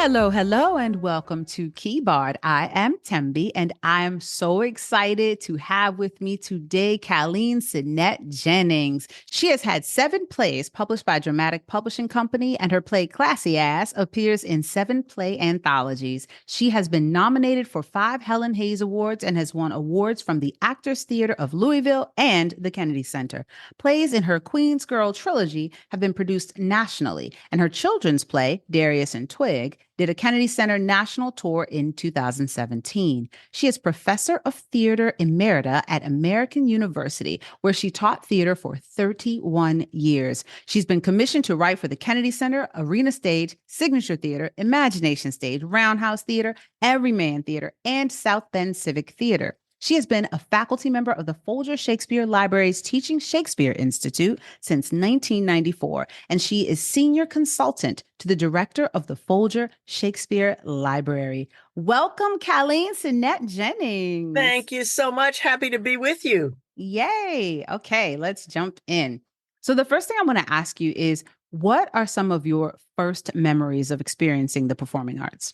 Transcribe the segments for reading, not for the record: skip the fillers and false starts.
Hello, hello, and welcome to Keyboard. I am Thembi, and I am so excited to have with me today Caleen Sinnette Jennings. She has had 7 plays published by Dramatic Publishing Company, and her play Classyass appears in 7 play anthologies. She has been nominated for 5 Helen Hayes Awards and has won awards from the Actors Theatre of Louisville and the Kennedy Center. Plays in her Queens Girl Trilogy have been produced nationally, and her children's play, Darius Twig, did a Kennedy Center national tour in 2017. She is Professor of Theatre Emerita at American University, where she taught theater for 31 years. She's been commissioned to write for the Kennedy Center, Arena Stage, Signature Theatre, Imagination Stage, Roundhouse Theatre, Everyman Theatre, and South Bend Civic Theatre. She has been a faculty member of the Folger Shakespeare Library's Teaching Shakespeare Institute since 1994, and she is senior consultant to the director of the Folger Shakespeare Library. Welcome, Caleen Sinnette Jennings. Thank you so much. Happy to be with you. Yay. Okay, let's jump in. So the first thing I want to ask you is, what are some of your first memories of experiencing the performing arts?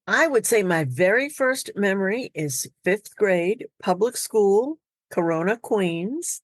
I would say my very first memory is 5th grade, public school, Corona, Queens.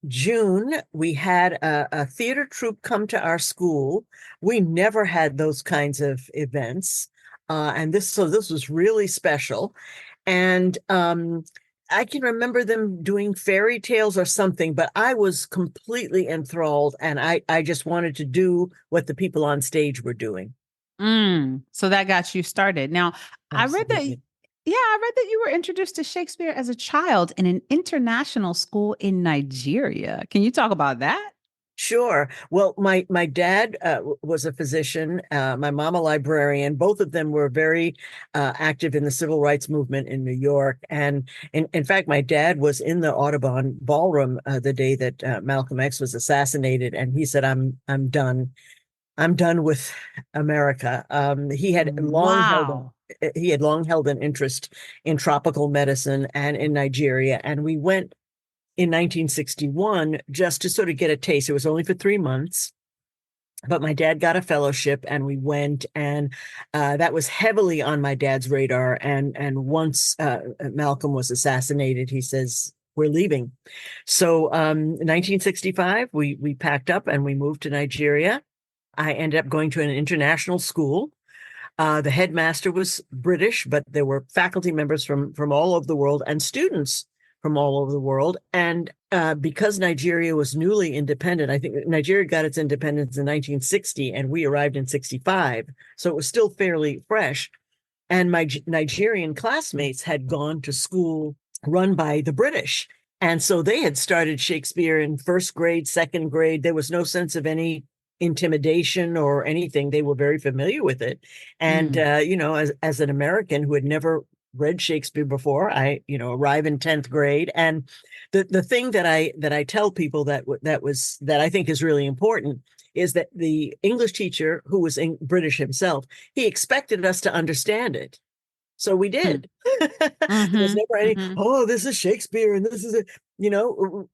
June, we had a theater troupe come to our school. We never had those kinds of events. And this was really special. And I can remember them doing fairy tales or something, but I was completely enthralled. And I just wanted to do what the people on stage were doing. So that got you started. Now, Absolutely. I read that you were introduced to Shakespeare as a child in an international school in Nigeria. Can you talk about that? Sure. Well, my dad was a physician, my mom a librarian. Both of them were very active in the civil rights movement in New York. And in fact, my dad was in the Audubon Ballroom the day that Malcolm X was assassinated. And he said, I'm done. I'm done with America. He had long held an interest in tropical medicine and in Nigeria. And we went in 1961 just to sort of get a taste. It was only for 3 months, but my dad got a fellowship and we went, and that was heavily on my dad's radar. And once Malcolm was assassinated, he says, we're leaving. So in 1965, we packed up and we moved to Nigeria. I ended up going to an international school. The headmaster was British, but there were faculty members from all over the world and students from all over the world. And because Nigeria was newly independent, I think Nigeria got its independence in 1960 and we arrived in 65. So it was still fairly fresh. And my Nigerian classmates had gone to school run by the British. And so they had started Shakespeare in 1st grade, 2nd grade. There was no sense of any intimidation or anything. They were very familiar with it. And, as an American who had never read Shakespeare before, I, arrive in 10th grade. And the thing that I tell people that I think is really important is that the English teacher, who was British himself, he expected us to understand it. So we did. There was never any, this is Shakespeare and this is it,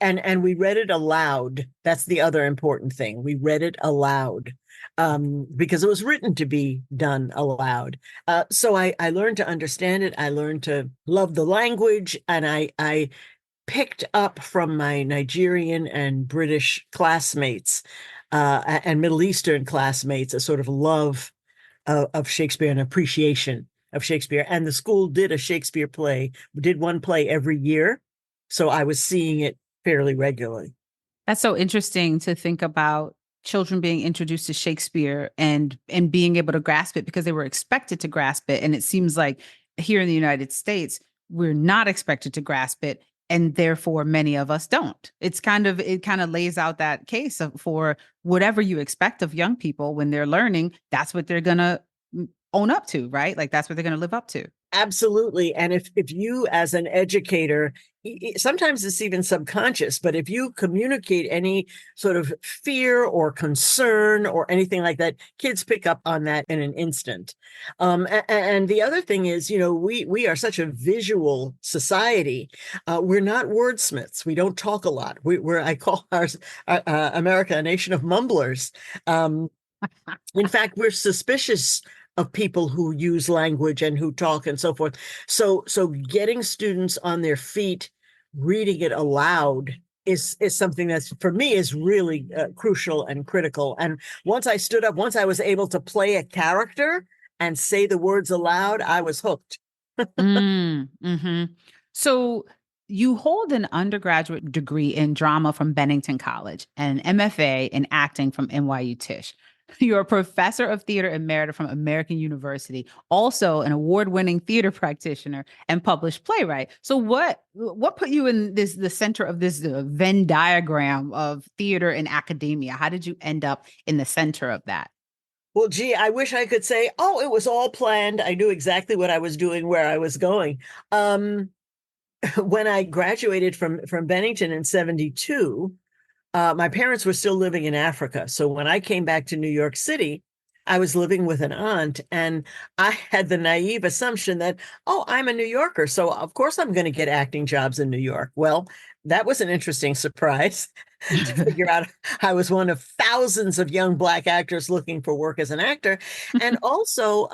and we read it aloud. That's the other important thing. We read it aloud because it was written to be done aloud. So I learned to understand it. I learned to love the language, and I picked up from my Nigerian and British classmates and Middle Eastern classmates a sort of love of Shakespeare and appreciation of Shakespeare. And the school did a Shakespeare play, did one play every year. So I was seeing it fairly regularly. That's so interesting to think about children being introduced to Shakespeare and being able to grasp it because they were expected to grasp it. And it seems like here in the United States, we're not expected to grasp it. And therefore, many of us don't. It kind of lays out that case for whatever you expect of young people when they're learning, that's what they're going to own up to, right? Like that's what they're going to live up to. Absolutely. And if you as an educator, sometimes it's even subconscious, but if you communicate any sort of fear or concern or anything like that, kids pick up on that in an instant. And the other thing is, we are such a visual society. We're not wordsmiths. We don't talk a lot. I call America a nation of mumblers. In fact, we're suspicious of people who use language and who talk and so forth. So getting students on their feet, reading it aloud is something that's for me is really crucial and critical. And once I stood up, once I was able to play a character and say the words aloud, I was hooked. Mm-hmm. So you hold an undergraduate degree in drama from Bennington College and an MFA in acting from NYU Tisch. You're a professor of theater emerita from American University, also an award-winning theater practitioner and published playwright. So what put you in the center of this Venn diagram of theater and academia? How did you end up in the center of that? Well, gee, I wish I could say, oh, it was all planned. I knew exactly what I was doing, where I was going. When I graduated from Bennington in 72, my parents were still living in Africa. So when I came back to New York City, I was living with an aunt, and I had the naive assumption that, oh, I'm a New Yorker, so of course I'm going to get acting jobs in New York. Well, that was an interesting surprise to figure out I was one of thousands of young Black actors looking for work as an actor. And also,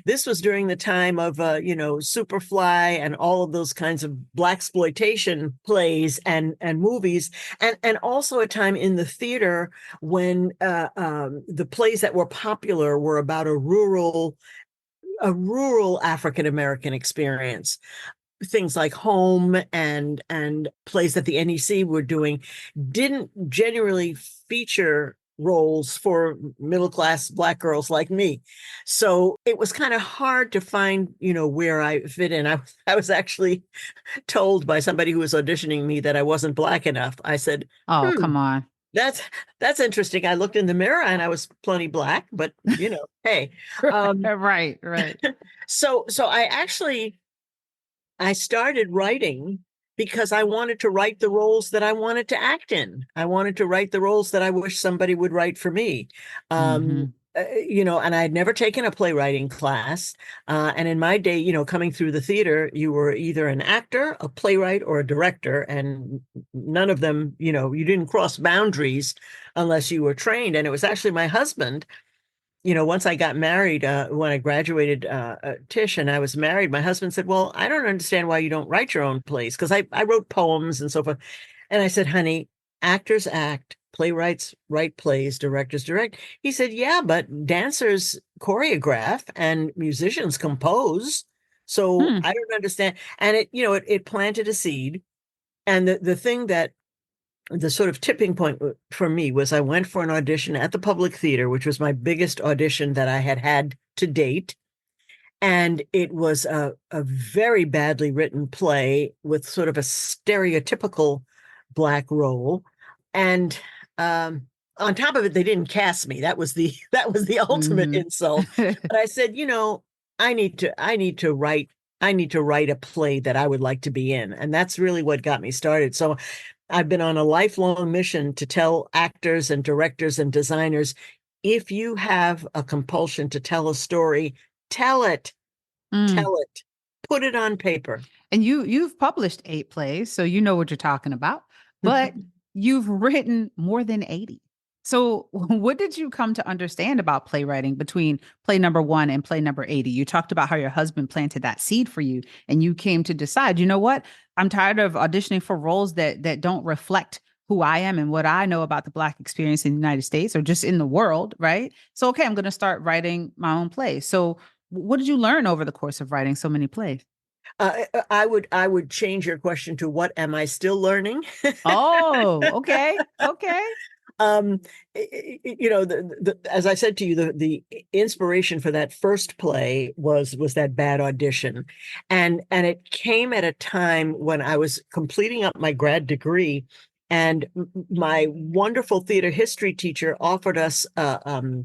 this was during the time of, Superfly and all of those kinds of Blaxploitation plays and movies. And also a time in the theater when the plays that were popular were about a rural African American experience. Things like Home and plays that the NEC were doing didn't generally feature roles for middle-class Black girls like me. So it was kind of hard to find, where I fit in. I was actually told by somebody who was auditioning me that I wasn't Black enough. I said, Oh, come on. that's interesting. I looked in the mirror and I was plenty Black, but hey. Right. So I started writing because I wanted to write the roles that I wanted to act in. I wanted to write the roles that I wish somebody would write for me. Mm-hmm. And I had never taken a playwriting class. And in my day, coming through the theater, you were either an actor, a playwright, or a director. And none of them, you didn't cross boundaries unless you were trained. And it was actually my husband. Once I got married, when I graduated Tisch and I was married, my husband said, well, I don't understand why you don't write your own plays, because I wrote poems and so forth. And I said, honey, actors act, playwrights write plays, directors direct. He said, yeah, but dancers choreograph and musicians compose. So Hmm. I don't understand. And it planted a seed. And the thing that the sort of tipping point for me was I went for an audition at the Public Theater, which was my biggest audition that I had to date. And it was a very badly written play with sort of a stereotypical Black role. And on top of it, they didn't cast me. That was the ultimate insult. But I said, I need to write a play that I would like to be in. And that's really what got me started. So I've been on a lifelong mission to tell actors and directors and designers, if you have a compulsion to tell a story, tell it, Mm. tell it, put it on paper. And you've published 8 plays, so you know what you're talking about, but you've written more than 80. So what did you come to understand about playwriting between play number 1 and play number 80? You talked about how your husband planted that seed for you and you came to decide, you know what? I'm tired of auditioning for roles that don't reflect who I am and what I know about the Black experience in the United States or just in the world, right? So okay, I'm going to start writing my own plays. So what did you learn over the course of writing so many plays? I would change your question to, what am I still learning? Oh, okay. Okay. um as I said to you, the inspiration for that first play was that bad audition, and it came at a time when I was completing up my grad degree, and my wonderful theater history teacher offered us the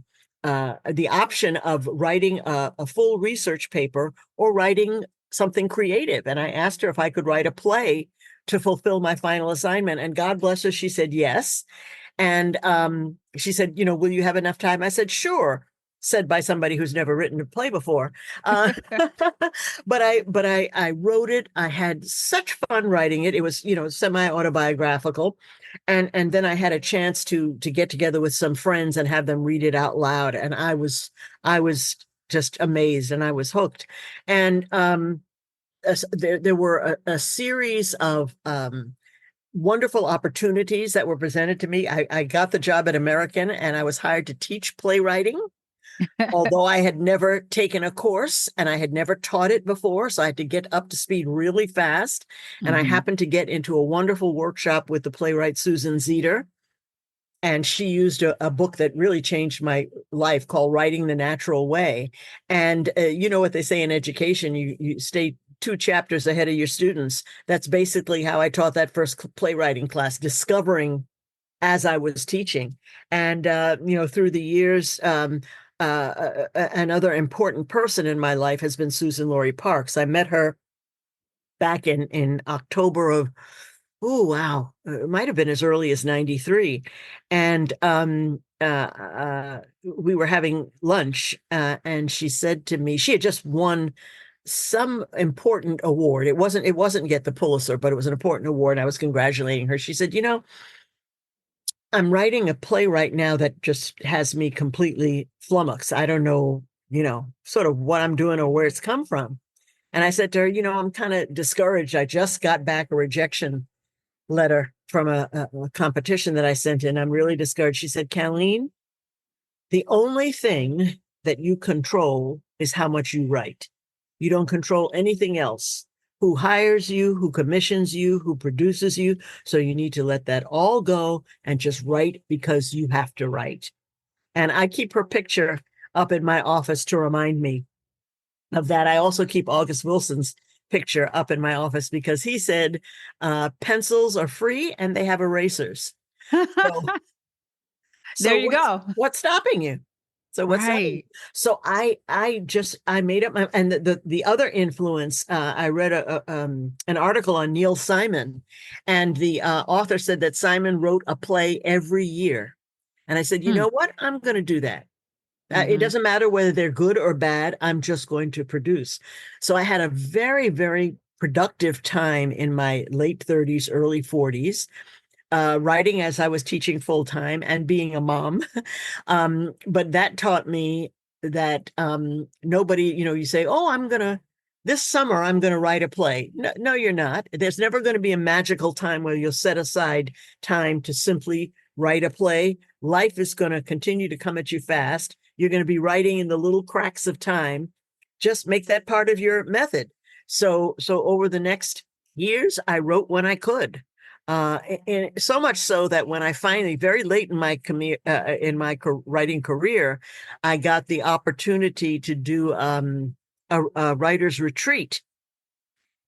option of writing a full research paper or writing something creative. And I asked her if I could write a play to fulfill my final assignment, and God bless her, she said yes. And she said, will you have enough time? I said, sure, said by somebody who's never written a play before. But I wrote it. I had such fun writing it. It was, semi-autobiographical. And then I had a chance to get together with some friends and have them read it out loud. And I was just amazed, and I was hooked. And there were a series of wonderful opportunities that were presented to me. I got the job at American, and I was hired to teach playwriting, although I had never taken a course and I had never taught it before. So I had to get up to speed really fast. And I happened to get into a wonderful workshop with the playwright Susan Zeter. And she used a book that really changed my life called Writing the Natural Way. And you know what they say in education, you stay 2 chapters ahead of your students. That's basically how I taught that first playwriting class, discovering as I was teaching. And, through the years, another important person in my life has been Susan Laurie Parks. I met her back in October of, it might have been as early as 93. And we were having lunch, and she said to me, she had just won some important award. It wasn't yet the Pulitzer, but it was an important award. And I was congratulating her. She said, I'm writing a play right now that just has me completely flummoxed. I don't know, sort of what I'm doing or where it's come from. And I said to her, I'm kind of discouraged. I just got back a rejection letter from a competition that I sent in. I'm really discouraged. She said, Caleen, the only thing that you control is how much you write. You don't control anything else. Who hires you, who commissions you, who produces you. So you need to let that all go and just write because you have to write. And I keep her picture up in my office to remind me of that. I also keep August Wilson's picture up in my office because he said, pencils are free and they have erasers. There you go. What's stopping you? So what's right. So I made up my, and the other influence, I read an article on Neil Simon, and the author said that Simon wrote a play every year. And I said, you know what? I'm going to do that. It doesn't matter whether they're good or bad. I'm just going to produce. So I had a very, very productive time in my late 30s, early 40s. Writing as I was teaching full time and being a mom. But that taught me that nobody, you say, this summer, I'm going to write a play. No, you're not. There's never going to be a magical time where you'll set aside time to simply write a play. Life is going to continue to come at you fast. You're going to be writing in the little cracks of time. Just make that part of your method. So over the next years, I wrote when I could. And so much so that when I finally, very late in my writing career, I got the opportunity to do a writer's retreat,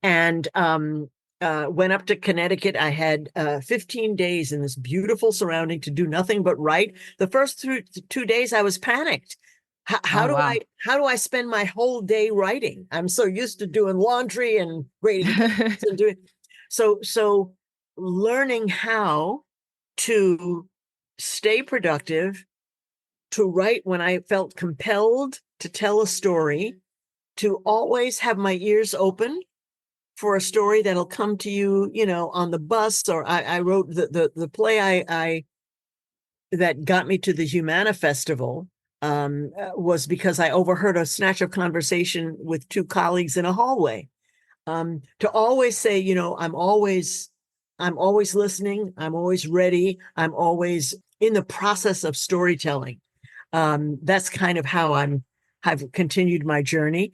and went up to Connecticut. I had 15 days in this beautiful surrounding to do nothing but write. The first 2 days, I was panicked. How do I spend my whole day writing? I'm so used to doing laundry and grading and doing so. Learning how to stay productive, to write when I felt compelled to tell a story, to always have my ears open for a story that'll come to you, on the bus. Or I wrote the play I that got me to the Humana Festival was because I overheard a snatch of conversation with 2 colleagues in a hallway. To always say, I'm always listening. I'm always ready. I'm always in the process of storytelling. That's kind of how I've continued my journey.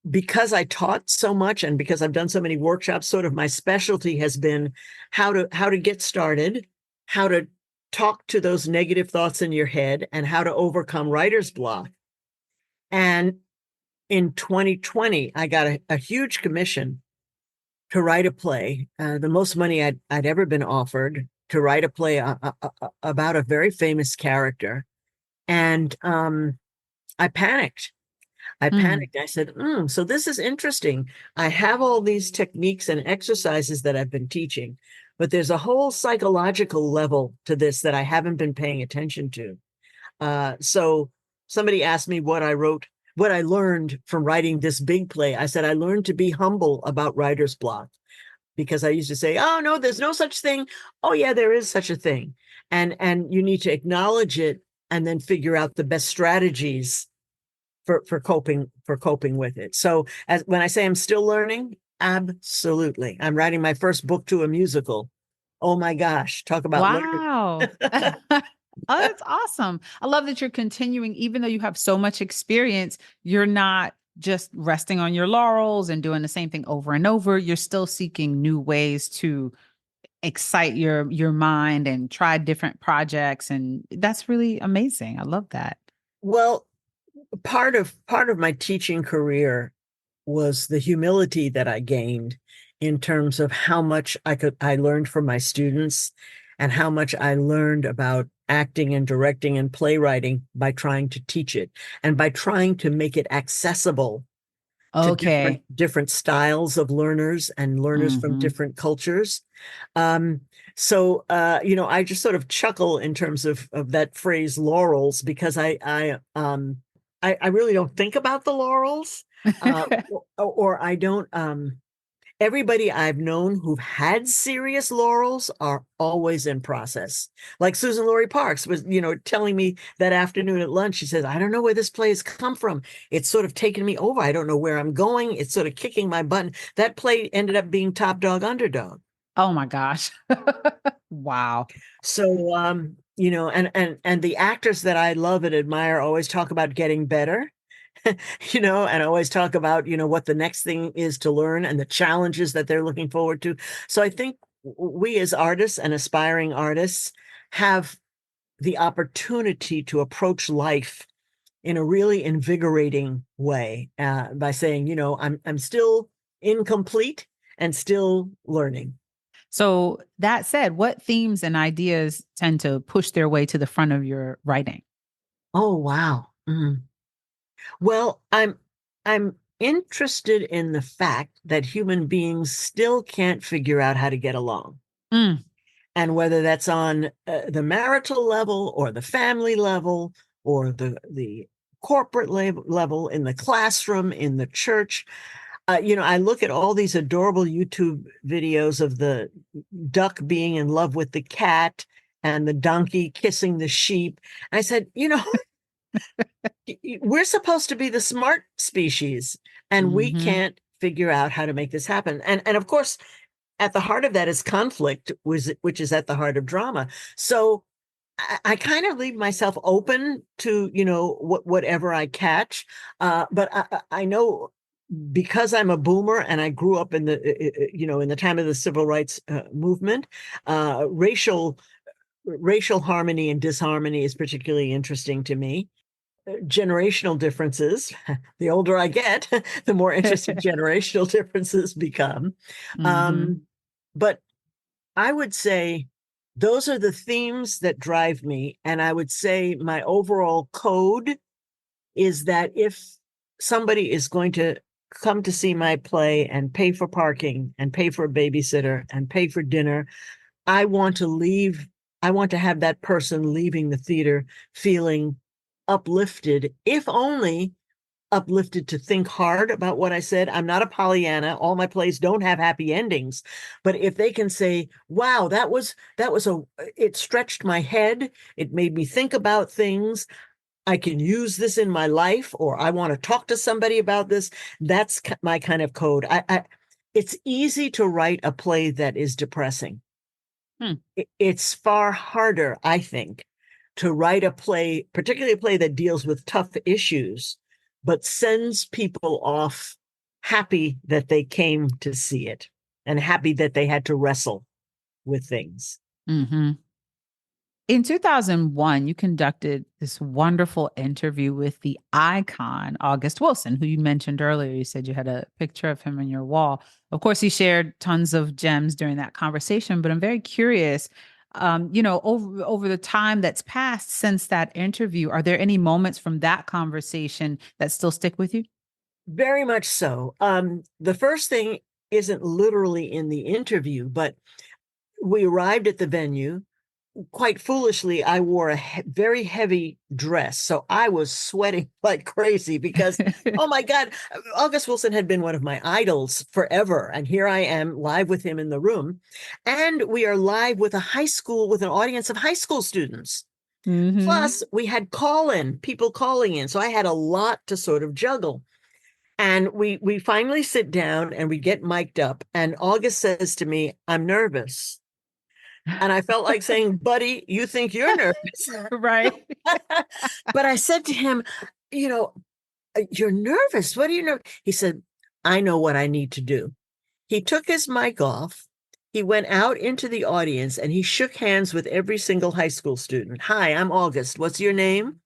Because I taught so much and because I've done so many workshops, sort of my specialty has been how to get started, how to talk to those negative thoughts in your head, and how to overcome writer's block. And in 2020, I got a huge commission to write a play, the most money I'd ever been offered, to write a play about a very famous character. And I panicked. I said, so this is interesting. I have all these techniques and exercises that I've been teaching, but there's a whole psychological level to this that I haven't been paying attention to. So somebody asked me what I learned from writing this big play. I said, I learned to be humble about writer's block, because I used to say, oh, no, there's no such thing. Oh, yeah, there is such a thing. And you need to acknowledge it and then figure out the best strategies for coping with it. So as when I say I'm still learning, absolutely. I'm writing my first book to a musical. Oh my gosh, talk about learning. Wow. Oh, that's awesome. I love that you're continuing, even though you have so much experience, you're not just resting on your laurels and doing the same thing over and over. You're still seeking new ways to excite your mind and try different projects. And that's really amazing. I love that. Well, part of my teaching career was the humility that I gained in terms of how much I learned from my students and how much I learned about acting and directing and playwriting by trying to teach it and by trying to make it accessible to Okay. different styles of learners and learners from Hmm. different cultures. So I just sort of chuckle in terms of that phrase laurels because I really don't think about the laurels, or I don't. Everybody I've known who've had serious laurels are always in process. Like Susan Laurie Parks was, telling me that afternoon at lunch. She says, "I don't know where this play has come from. It's sort of taken me over. I don't know where I'm going. It's sort of kicking my butt." That play ended up being Top Dog Underdog. Oh my gosh. Wow. So, and the actors that I love and admire always talk about getting better, and always talk about, what the next thing is to learn and the challenges that they're looking forward to. So I think we as artists and aspiring artists have the opportunity to approach life in a really invigorating way, by saying, I'm still incomplete and still learning. So that said, what themes and ideas tend to push their way to the front of your writing? Oh, wow. Well, I'm interested in the fact that human beings still can't figure out how to get along. Mm. And whether that's on the marital level or the family level or the corporate level, in the classroom, in the church. I look at all these adorable YouTube videos of the duck being in love with the cat and the donkey kissing the sheep. I said, we're supposed to be the smart species, and we Hmm. can't figure out how to make this happen. And of course, at the heart of that is conflict, which is at the heart of drama. So I kind of leave myself open to, whatever I catch. But I know, because I'm a boomer and I grew up in the time of the civil rights movement, racial harmony and disharmony is particularly interesting to me. Generational differences. The older I get, the more interesting generational differences become. Hmm. Um, but I would say those are the themes that drive me. And I would say my overall code is that if somebody is going to come to see my play and pay for parking and pay for a babysitter and pay for dinner, I want to have that person leaving the theater feeling uplifted, if only uplifted to think hard about what I said. I'm not a Pollyanna. All my plays don't have happy endings. But if they can say, wow, it stretched my head. It made me think about things. I can use this in my life, or I want to talk to somebody about this. That's my kind of code. It's easy to write a play that is depressing. Hmm. It's far harder, I think, to write a play, particularly a play that deals with tough issues, but sends people off happy that they came to see it and happy that they had to wrestle with things. Hmm. In 2001, you conducted this wonderful interview with the icon, August Wilson, who you mentioned earlier. You said you had a picture of him on your wall. Of course, he shared tons of gems during that conversation, but I'm very curious, over the time that's passed since that interview, are there any moments from that conversation that still stick with you? Very much so. The first thing isn't literally in the interview, but we arrived at the venue. Quite foolishly, I wore a very heavy dress. So I was sweating like crazy because, oh my God, August Wilson had been one of my idols forever. And here I am live with him in the room. And we are live with with an audience of high school students. Mm-hmm. Plus, we had people calling in. So I had a lot to sort of juggle. And we finally sit down and we get mic'd up. And August says to me, I'm nervous. And I felt like saying, buddy, you think you're nervous. Right. But I said to him, you know, you're nervous. What do you know? He said, I know what I need to do. He took his mic off. He went out into the audience and he shook hands with every single high school student. Hi, I'm August. What's your name?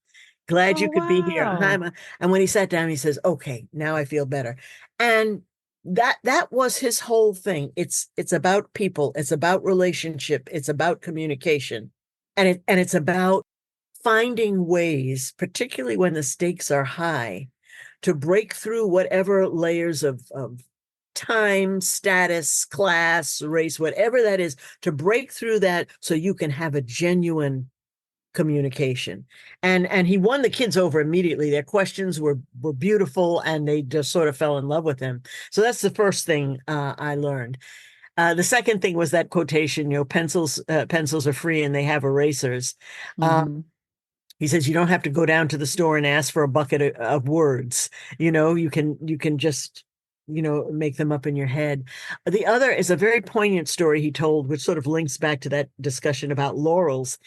Glad Oh, you could be here. Hi, wow. and when he sat down, he says, okay, now I feel better. And that was his whole thing. It's about people. It's about relationship. It's about communication. And it's about finding ways, particularly when the stakes are high, to break through whatever layers of time, status, class, race, whatever that is, to break through that so you can have a genuine communication. And he won the kids over immediately. Their questions were beautiful and they just sort of fell in love with him. So that's the first thing I learned. The second thing was that quotation, pencils are free and they have erasers. Mm-hmm. He says you don't have to go down to the store and ask for a bucket of words. You can just make them up in your head. The other is a very poignant story he told, which sort of links back to that discussion about laurels.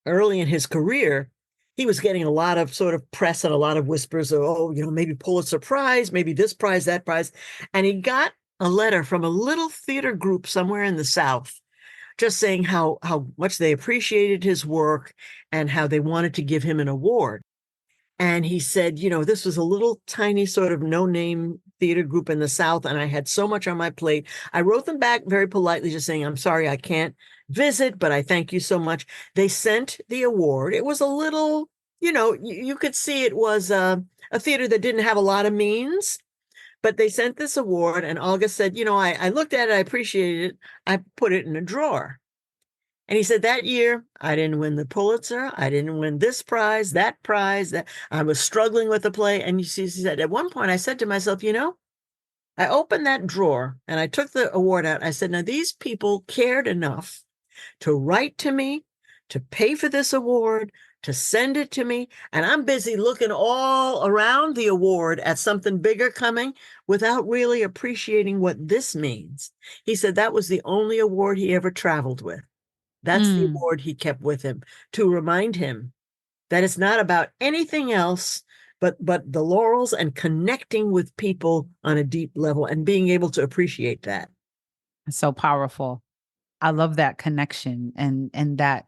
Early in his career, he was getting a lot of sort of press and a lot of whispers of, maybe Pulitzer Prize, maybe this prize, that prize. And he got a letter from a little theater group somewhere in the South just saying how much they appreciated his work and how they wanted to give him an award. And he said, this was a little tiny sort of no-name theater group in the South, and I had so much on my plate. I wrote them back very politely, just saying, I'm sorry, I can't visit, but I thank you so much. They sent the award. It was a little, you could see it was a theater that didn't have a lot of means, but they sent this award, and August said, I looked at it, I appreciated it. I put it in a drawer. And he said, that year, I didn't win the Pulitzer. I didn't win this prize, that prize. That I was struggling with the play. And he said, at one point, I said to myself, I opened that drawer and I took the award out. I said, now these people cared enough to write to me, to pay for this award, to send it to me. And I'm busy looking all around the award at something bigger coming without really appreciating what this means. He said that was the only award he ever traveled with. That's the Mm. award he kept with him to remind him that it's not about anything else but the laurels and connecting with people on a deep level and being able to appreciate that. It's so powerful. I love that connection and that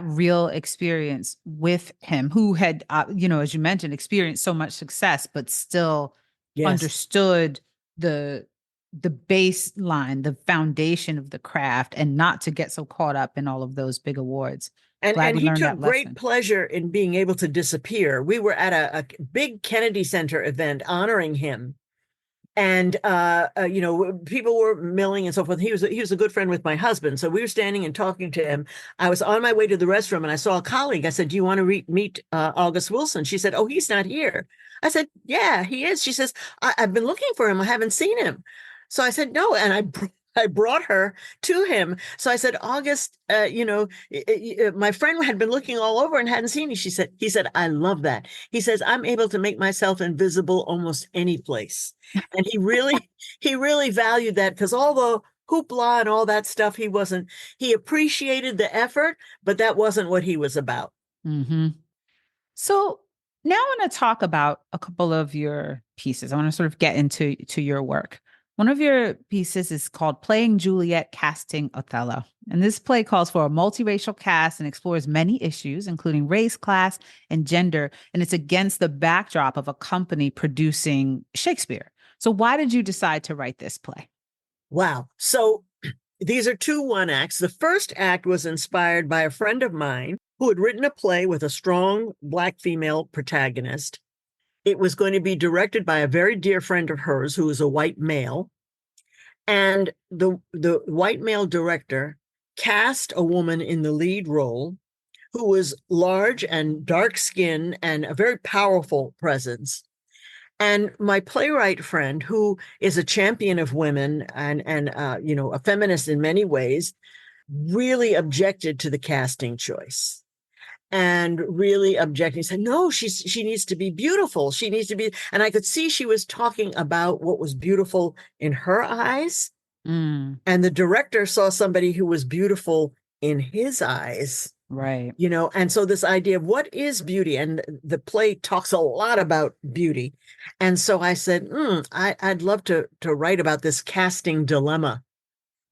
real experience with him, who had, as you mentioned, experienced so much success, but still Yes. understood the baseline, the foundation of the craft, and not to get so caught up in all of those big awards. Glad And he he learned took that great lesson. pleasure in being able to disappear. We were at a big Kennedy Center event honoring him. And people were milling and so forth. He was a good friend with my husband, so we were standing and talking to him. I was on my way to the restroom, and I saw a colleague. I said, "Do you want to meet August Wilson?" She said, "Oh, he's not here." I said, "Yeah, he is." She says, "I've been looking for him. I haven't seen him." So I said, "No," and I brought her to him. So I said, "August, my friend had been looking all over and hadn't seen you." He said, "I love that." He says, "I'm able to make myself invisible almost any place." And he really valued that, because all the hoopla and all that stuff, he appreciated the effort, but that wasn't what he was about. Hmm. So now I want to talk about a couple of your pieces. I want to sort of get into your work. One of your pieces is called Playing Juliet, Casting Othello. And this play calls for a multiracial cast and explores many issues, including race, class, and gender. And it's against the backdrop of a company producing Shakespeare. So why did you decide to write this play? Wow. So these are two one acts. The first act was inspired by a friend of mine who had written a play with a strong Black female protagonist. It was going to be directed by a very dear friend of hers who is a white male. And the white male director cast a woman in the lead role who was large and dark skinned and a very powerful presence. And my playwright friend, who is a champion of women and a feminist in many ways, really objected to the casting choice. and really objecting, said, no, she needs to be beautiful. She needs to be, and I could see she was talking about what was beautiful in her eyes. Mm, And the director saw somebody who was beautiful in his eyes, right. and so this idea of what is beauty, and the play talks a lot about beauty. And so I said, I'd love to write about this casting dilemma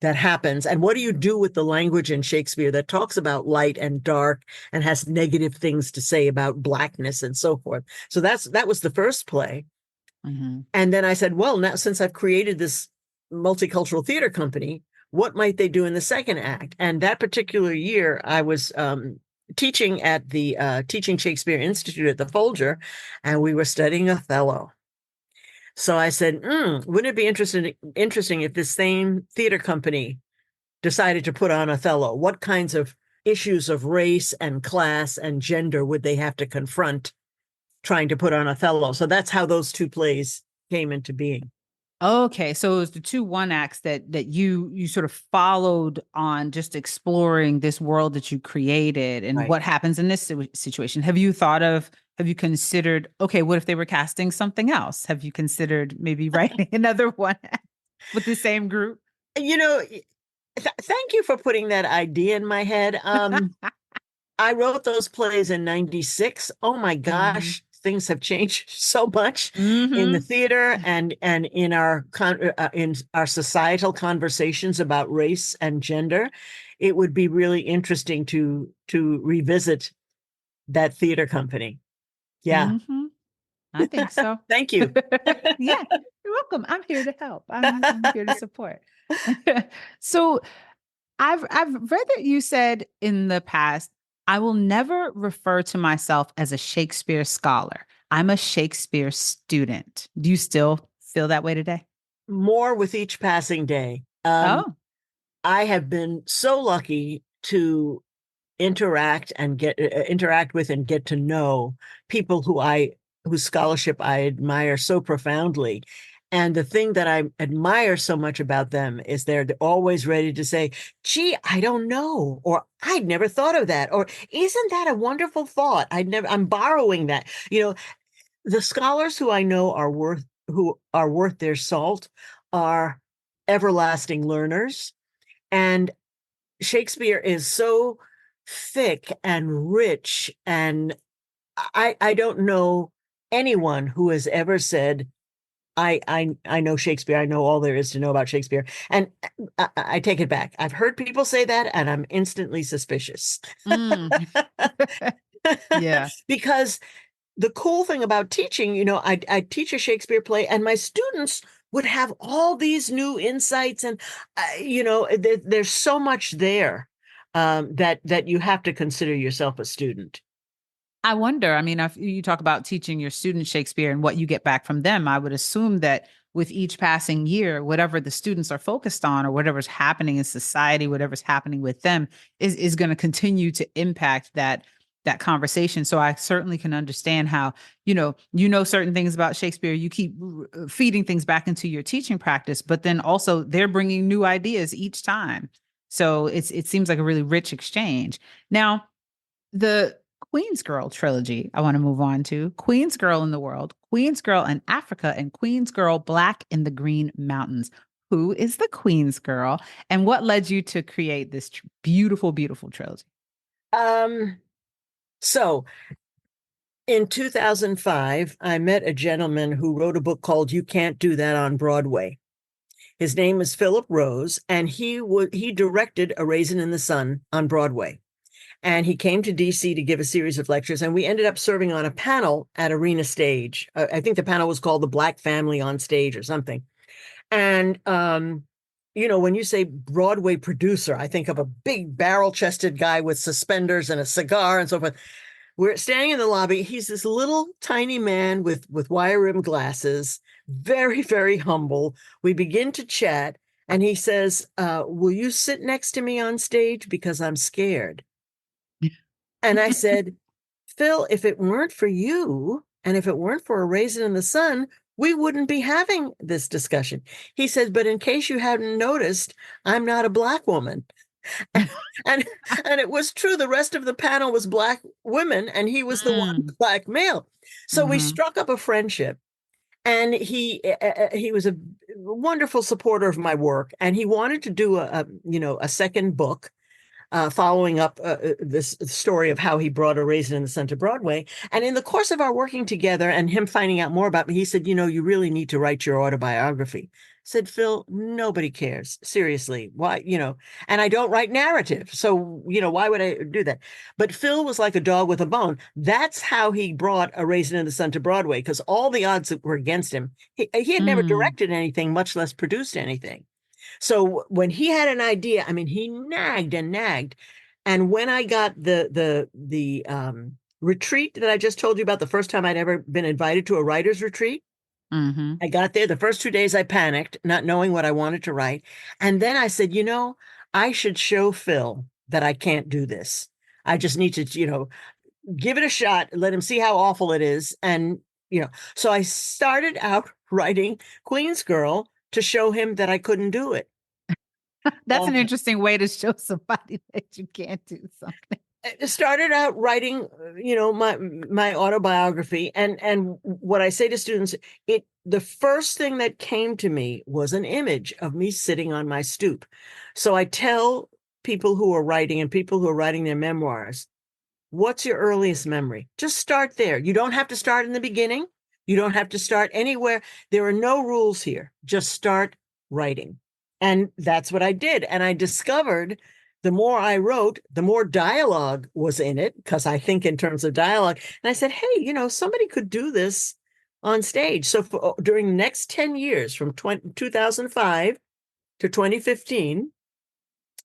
that happens. And what do you do with the language in Shakespeare that talks about light and dark and has negative things to say about blackness and so forth? So that was the first play. Mm-hmm. And then I said, well, now since I've created this multicultural theater company, what might they do in the second act? And that particular year, I was teaching at the Teaching Shakespeare Institute at the Folger, and we were studying Othello. So I said, wouldn't it be interesting if this same theater company decided to put on Othello? What kinds of issues of race and class and gender would they have to confront trying to put on Othello? So that's how those two plays came into being. Okay, so it was the two one acts that you sort of followed on, just exploring this world that you created and Right. what happens in this situation. Have you considered, okay, what if they were casting something else? Have you considered maybe writing another one with the same group? Thank you for putting that idea in my head. I wrote those plays in 96. Oh my gosh, things have changed so much in the theater and in our societal conversations about race and gender. It would be really interesting to revisit that theater company. Yeah. I think so. Thank you. Yeah, you're welcome. I'm here to help. I'm here to support. So I've read that you said in the past, I will never refer to myself as a Shakespeare scholar. I'm a Shakespeare student. Do you still feel that way today? More with each passing day. Oh. I have been so lucky to interact with and get to know people whose scholarship I admire so profoundly. And the thing that I admire so much about them is they're always ready to say, gee, I don't know, or I'd never thought of that, or isn't that a wonderful thought? I'm borrowing that. The scholars who I know who are worth their salt are everlasting learners. And Shakespeare is so thick and rich, and I don't know anyone who has ever said, I know Shakespeare. I know all there is to know about Shakespeare. And I take it back. I've heard people say that, and I'm instantly suspicious. Yeah. Because the cool thing about teaching, I teach a Shakespeare play, and my students would have all these new insights, and there's so much there that you have to consider yourself a student. I wonder, I mean, if you talk about teaching your students Shakespeare and what you get back from them, I would assume that with each passing year, whatever the students are focused on or whatever's happening in society, whatever's happening with them is going to continue to impact that conversation. So I certainly can understand how, certain things about Shakespeare, you keep feeding things back into your teaching practice, but then also they're bringing new ideas each time. So it seems like a really rich exchange. Now, the Queens Girl Trilogy, I want to move on to Queens Girl in the World, Queens Girl in Africa, and Queens Girl Black in the Green Mountains. Who is the Queens Girl, and what led you to create this beautiful, beautiful trilogy? So in 2005, I met a gentleman who wrote a book called You Can't Do That on Broadway. His name is Philip Rose, and he directed A Raisin in the Sun on Broadway. And he came to DC to give a series of lectures, and we ended up serving on a panel at Arena Stage. I think the panel was called The Black Family on Stage or something. And, when you say Broadway producer, I think of a big barrel-chested guy with suspenders and a cigar and so forth. We're standing in the lobby. He's this little tiny man with wire-rimmed glasses, very, very humble. We begin to chat, and he says, will you sit next to me on stage? Because I'm scared. And I said, Phil, if it weren't for you, and if it weren't for A Raisin in the Sun, we wouldn't be having this discussion. He said, but in case you hadn't noticed, I'm not a Black woman. and and it was true. The rest of the panel was Black women, and he was the one Mm. Black male. So we Mhm. struck up a friendship, and he was a wonderful supporter of my work, and he wanted to do a second book, following up this story of how he brought A Raisin in the Sun to Broadway. And in the course of our working together and him finding out more about me, he said, you really need to write your autobiography. I said, Phil, nobody cares. Seriously. Why, and I don't write narrative. So, why would I do that? But Phil was like a dog with a bone. That's how he brought A Raisin in the Sun to Broadway, because all the odds that were against him, he had never Mm. directed anything, much less produced anything. So when he had an idea, I mean, he nagged and nagged. And when I got the retreat that I just told you about, the first time I'd ever been invited to a writer's retreat, Mhm. I got there. The first 2 days I panicked, not knowing what I wanted to write. And then I said, I should show Phil that I can't do this. I just need to, give it a shot, let him see how awful it is. And, so I started out writing Queens Girl to show him that I couldn't do it. That's Uh, an interesting way to show somebody that you can't do something. I started out writing, my autobiography, and what I say to students, the first thing that came to me was an image of me sitting on my stoop. So I tell people who are writing and people who are writing their memoirs, what's your earliest memory? Just start there. You don't have to start in the beginning. You don't have to start anywhere. There are no rules here. Just start writing. And that's what I did. And I discovered the more I wrote, the more dialogue was in it, because I think in terms of dialogue. And I said, hey, somebody could do this on stage. So during the next 10 years, from 2005 to 2015,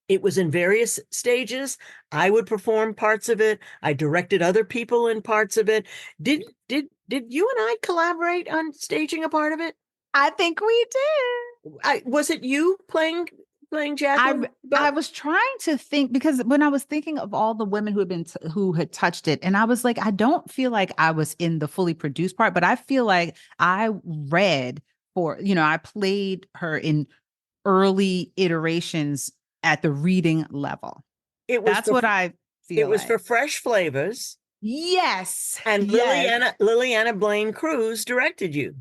it was in various stages. I would perform parts of it. I directed other people in parts of it. Did you and I collaborate on staging a part of it? I think we did. Was it you playing I Jacqueline? I was trying to think, because when I was thinking of all the women who had who had touched it, and I was like, I don't feel like I was in the fully produced part, but I feel like I read I played her in early iterations at the reading level. It was That's for what I it feel was for like. Fresh Flavors, Yes. and Yes. Liliana Blaine Cruz directed you.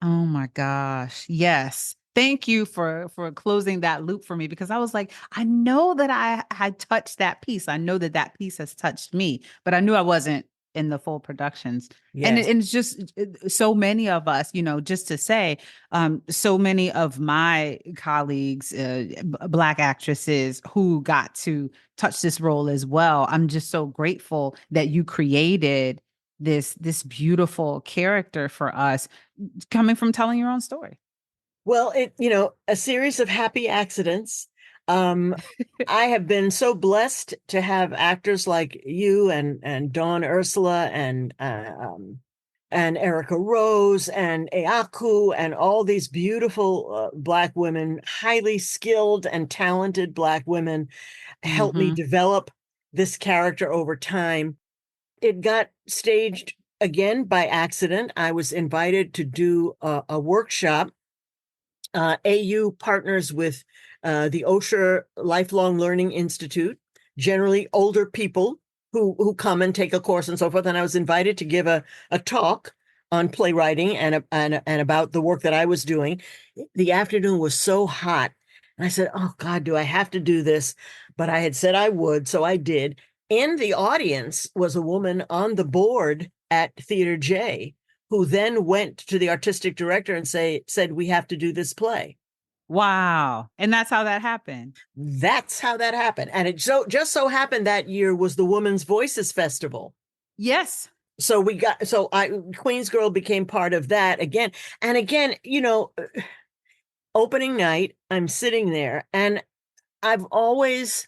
Oh my gosh. Yes. Thank you for closing that loop for me, because I was like, I know that I had touched that piece. I know that that piece has touched me, but I knew I wasn't in the full productions. Yes. And it's just so many of us, just to say, so many of my colleagues, Black actresses who got to touch this role as well. I'm just so grateful that you created this beautiful character for us, coming from telling your own story. Well, a series of happy accidents. Um, I have been so blessed to have actors like you and Dawn Ursula and Erica Rose and Eaku and all these beautiful Black women, highly skilled and talented Black women, help me Mm-hmm. develop this character over time. It got staged again by accident. I was invited to do a workshop. AU partners with the Osher Lifelong Learning Institute, generally older people who come and take a course and so forth. And I was invited to give a talk on playwriting and about the work that I was doing. The afternoon was so hot. And I said, oh God, do I have to do this? But I had said I would, so I did. In the audience was a woman on the board at Theater J, who then went to the artistic director and said, we have to do this play. Wow. And that's how that happened. That's how that happened. And it just so happened that year was the Women's Voices Festival. Yes. So Queen's Girl became part of that again. And again, opening night, I'm sitting there, and I've always,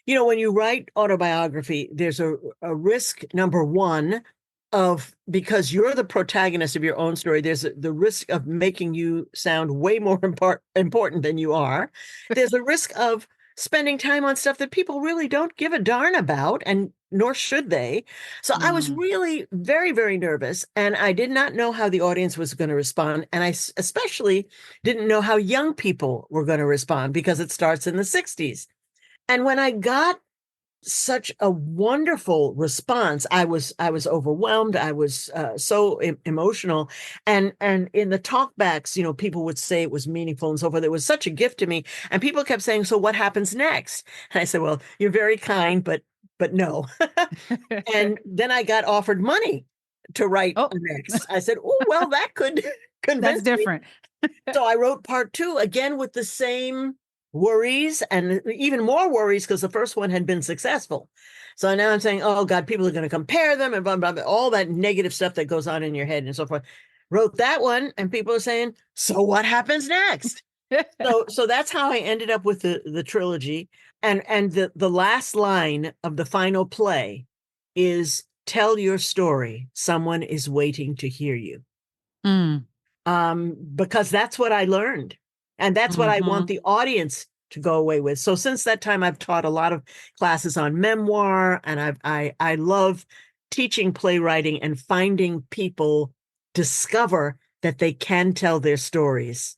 when you write autobiography, there's a risk, number one, of, because you're the protagonist of your own story, there's the risk of making you sound way more important than you are. There's a risk of spending time on stuff that people really don't give a darn about, and nor should they. So I was Mm. really very, very nervous, and I did not know how the audience was going to respond. And I especially didn't know how young people were going to respond, because it starts in the 60s. And when I got such a wonderful response, I was overwhelmed. I was so emotional, and in the talkbacks, people would say it was meaningful and so forth. It was such a gift to me, and people kept saying, "So what happens next?" And I said, "Well, you're very kind, but no." And then I got offered money to write Oh, next. I said, "Oh, well, that could that's convince me." different. So I wrote part two again with the same worries and even more worries because the first one had been successful. So now I'm saying, oh God, people are going to compare them and blah, blah, blah, all that negative stuff that goes on in your head and so forth. Wrote that one, and people are saying, so what happens next? So that's how I ended up with the trilogy. And the last line of the final play is, tell your story. Someone is waiting to hear you. Mm, Because that's what I learned. And that's what I want mhm. the audience to go away with. So since that time, I've taught a lot of classes on memoir, and I love teaching playwriting and finding people discover that they can tell their stories.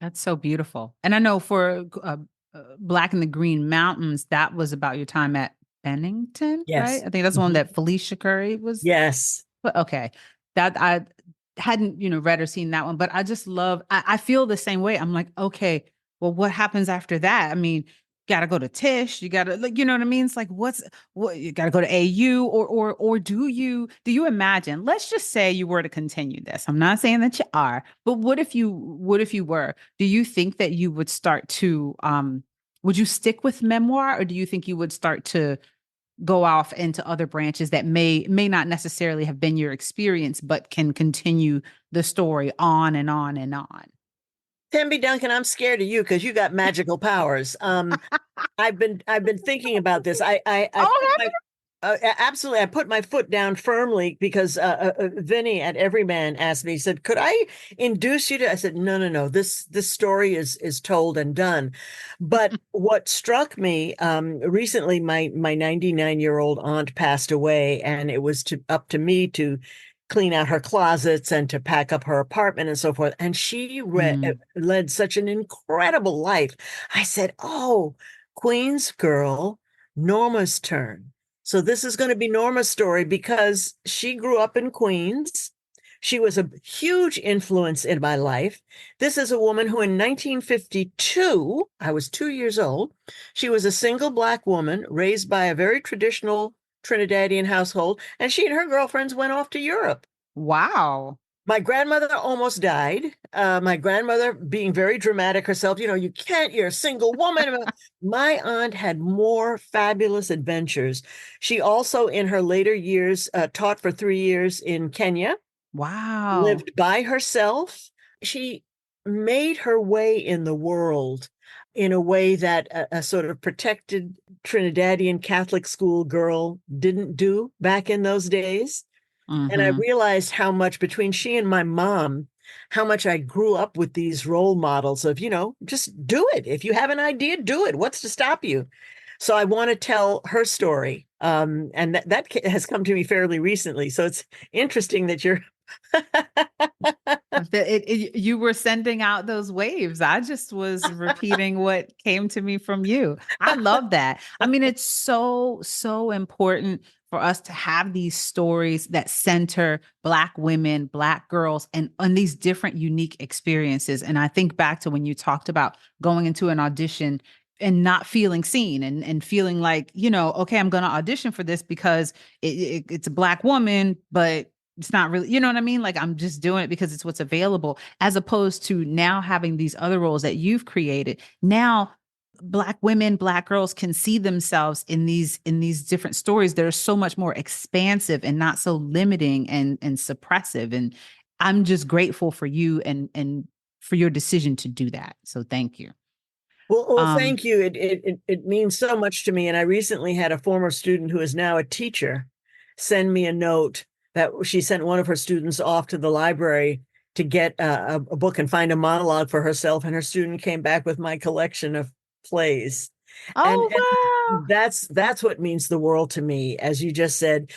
That's so beautiful. And I know for Black in the Green Mountains, that was about your time at Bennington, right? Yes. I think that's the one Mhm. that Felicia Curry was. Yes. But okay, that I hadn't read or seen that one, but I just love. I feel the same way. I'm like, okay, well, what happens after that? I mean, gotta go to Tisch. You gotta like, you know what I mean? It's like, what? You gotta go to AU, or do you imagine? Let's just say you were to continue this. I'm not saying that you are, but what if you were? Do you think that you would start to would you stick with memoir, or do you think you would start to go off into other branches that may not necessarily have been your experience, but can continue the story on and on and on? Thembi Duncan, I'm scared of you because you got magical powers. I've been thinking about this. I put Oh, my absolutely. I put my foot down firmly because Vinny at Everyman asked me. He said, "Could I induce you to?" I said, "No, no, no. This story is told and done." But what struck me recently, my 99-year-old aunt passed away, and it was up to me to clean out her closets and to pack up her apartment and so forth. And she mm, led such an incredible life. I said, "Oh, Queens Girl, Norma's turn." So this is going to be Norma's story because she grew up in Queens. She was a huge influence in my life. This is a woman who in 1952, I was 2 years old. She was a single Black woman raised by a very traditional Trinidadian household, and she and her girlfriends went off to Europe. wow. My grandmother almost died. My grandmother being very dramatic herself, you can't, you're a single woman. My aunt had more fabulous adventures. She also, in her later years, taught for 3 years in Kenya, Wow. lived by herself. She made her way in the world in a way that a sort of protected Trinidadian Catholic school girl didn't do back in those days. And I Hmm. realized how much between she and my mom, how much I grew up with these role models of, just do it. If you have an idea, do it. What's to stop you? So I want to tell her story. And that has come to me fairly recently. So it's interesting that you're. You were sending out those waves. I just was repeating what came to me from you. I love that. I mean, it's so, so important for us to have these stories that center Black women, Black girls, and on these different unique experiences. And I think back to when you talked about going into an audition and not feeling seen and feeling like, okay, I'm going to audition for this because it's a Black woman, but it's not really, you know what I mean? Like I'm just doing it because it's what's available, as opposed to now having these other roles that you've created. Now, Black women, Black girls can see themselves in these different stories that are so much more expansive and not so limiting and suppressive. And I'm just grateful for you and for your decision to do that. So thank you. Well, Um, thank you. It means so much to me. And I recently had a former student who is now a teacher send me a note that she sent one of her students off to the library to get a book and find a monologue for herself. And her student came back with my collection of plays. And oh, that's what means the world to me. As you just said,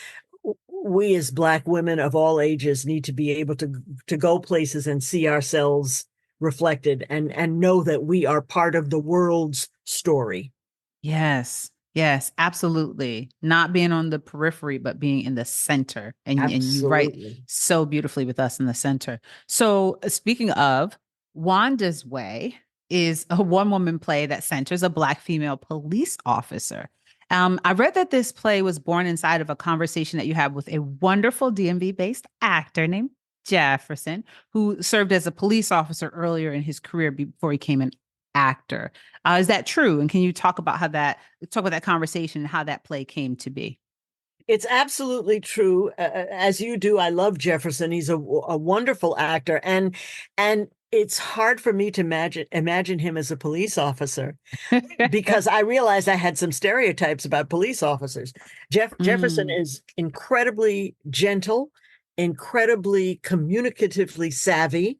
we as Black women of all ages need to be able to go places and see ourselves reflected and know that we are part of the world's story. Yes. Yes, absolutely. Not being on the periphery, but being in the center. And you write Absolutely. so beautifully with us in the center. So speaking of, Wanda's Way is a one-woman play that centers a Black female police officer. I read that this play was born inside of a conversation that you had with a wonderful DMV-based actor named Jefferson, who served as a police officer earlier in his career before he became an actor. Is that true? And can you talk about talk about that conversation and how that play came to be? It's absolutely true. As you do, I love Jefferson. He's a wonderful actor, and it's hard for me to imagine him as a police officer because I realized I had some stereotypes about police officers. Jefferson Mm, is incredibly gentle, incredibly communicatively savvy,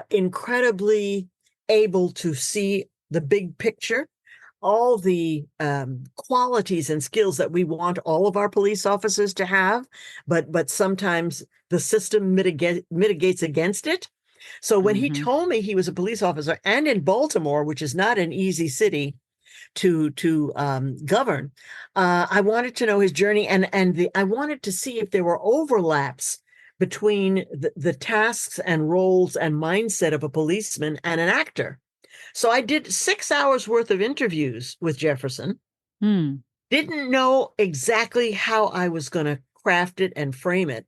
incredibly able to see the big picture, all the qualities and skills that we want all of our police officers to have, but sometimes the system mitigates against it. So when he hmm told me he was a police officer and in Baltimore, which is not an easy city to govern, I wanted to know his journey, and I wanted to see if there were overlaps between the tasks and roles and mindset of a policeman and an actor. So I did 6 hours worth of interviews with Jefferson. mm, Didn't know exactly how I was going to craft it and frame it.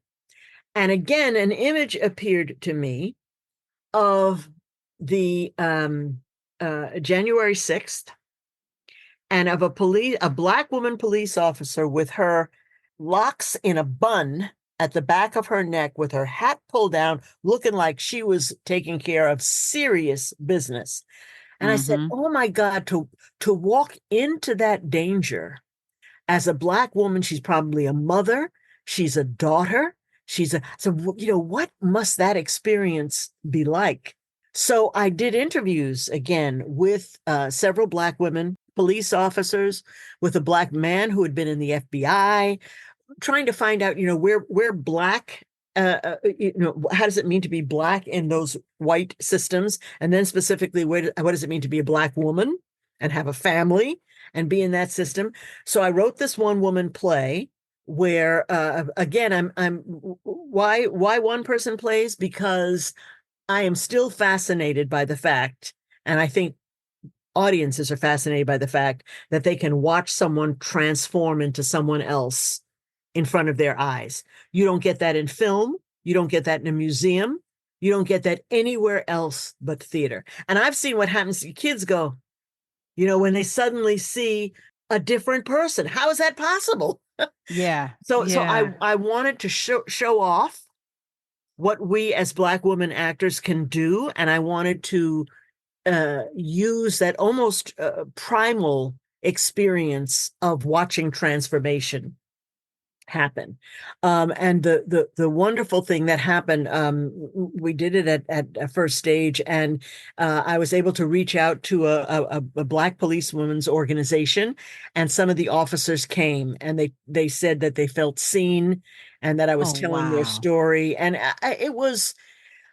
And again, an image appeared to me of the January 6th and of a Black woman police officer with her locks in a bun at the back of her neck with her hat pulled down, looking like she was taking care of serious business. And I said, hmm oh my God, to walk into that danger as a Black woman, she's probably a mother, she's a daughter, so what must that experience be like? So I did interviews again with several Black women, police officers, with a Black man who had been in the FBI, trying to find out, where Black, how does it mean to be Black in those white systems? And then specifically, what does it mean to be a Black woman and have a family and be in that system? So I wrote this one woman play where, again, I'm why one person plays? Because I am still fascinated by the fact, and I think audiences are fascinated by the fact that they can watch someone transform into someone else in front of their eyes. You don't get that in film. You don't get that in a museum. You don't get that anywhere else but theater. And I've seen what happens to kids go, when they suddenly see a different person. How is that possible? Yeah. So Yeah. I wanted to show off what we as Black women actors can do. And I wanted to use that almost primal experience of watching transformation happen. And the wonderful thing that happened, we did it at a first stage, and I was able to reach out to a Black policewomen's organization, and some of the officers came, and they said that they felt seen, and that I was Oh, telling their wow. story, and it was,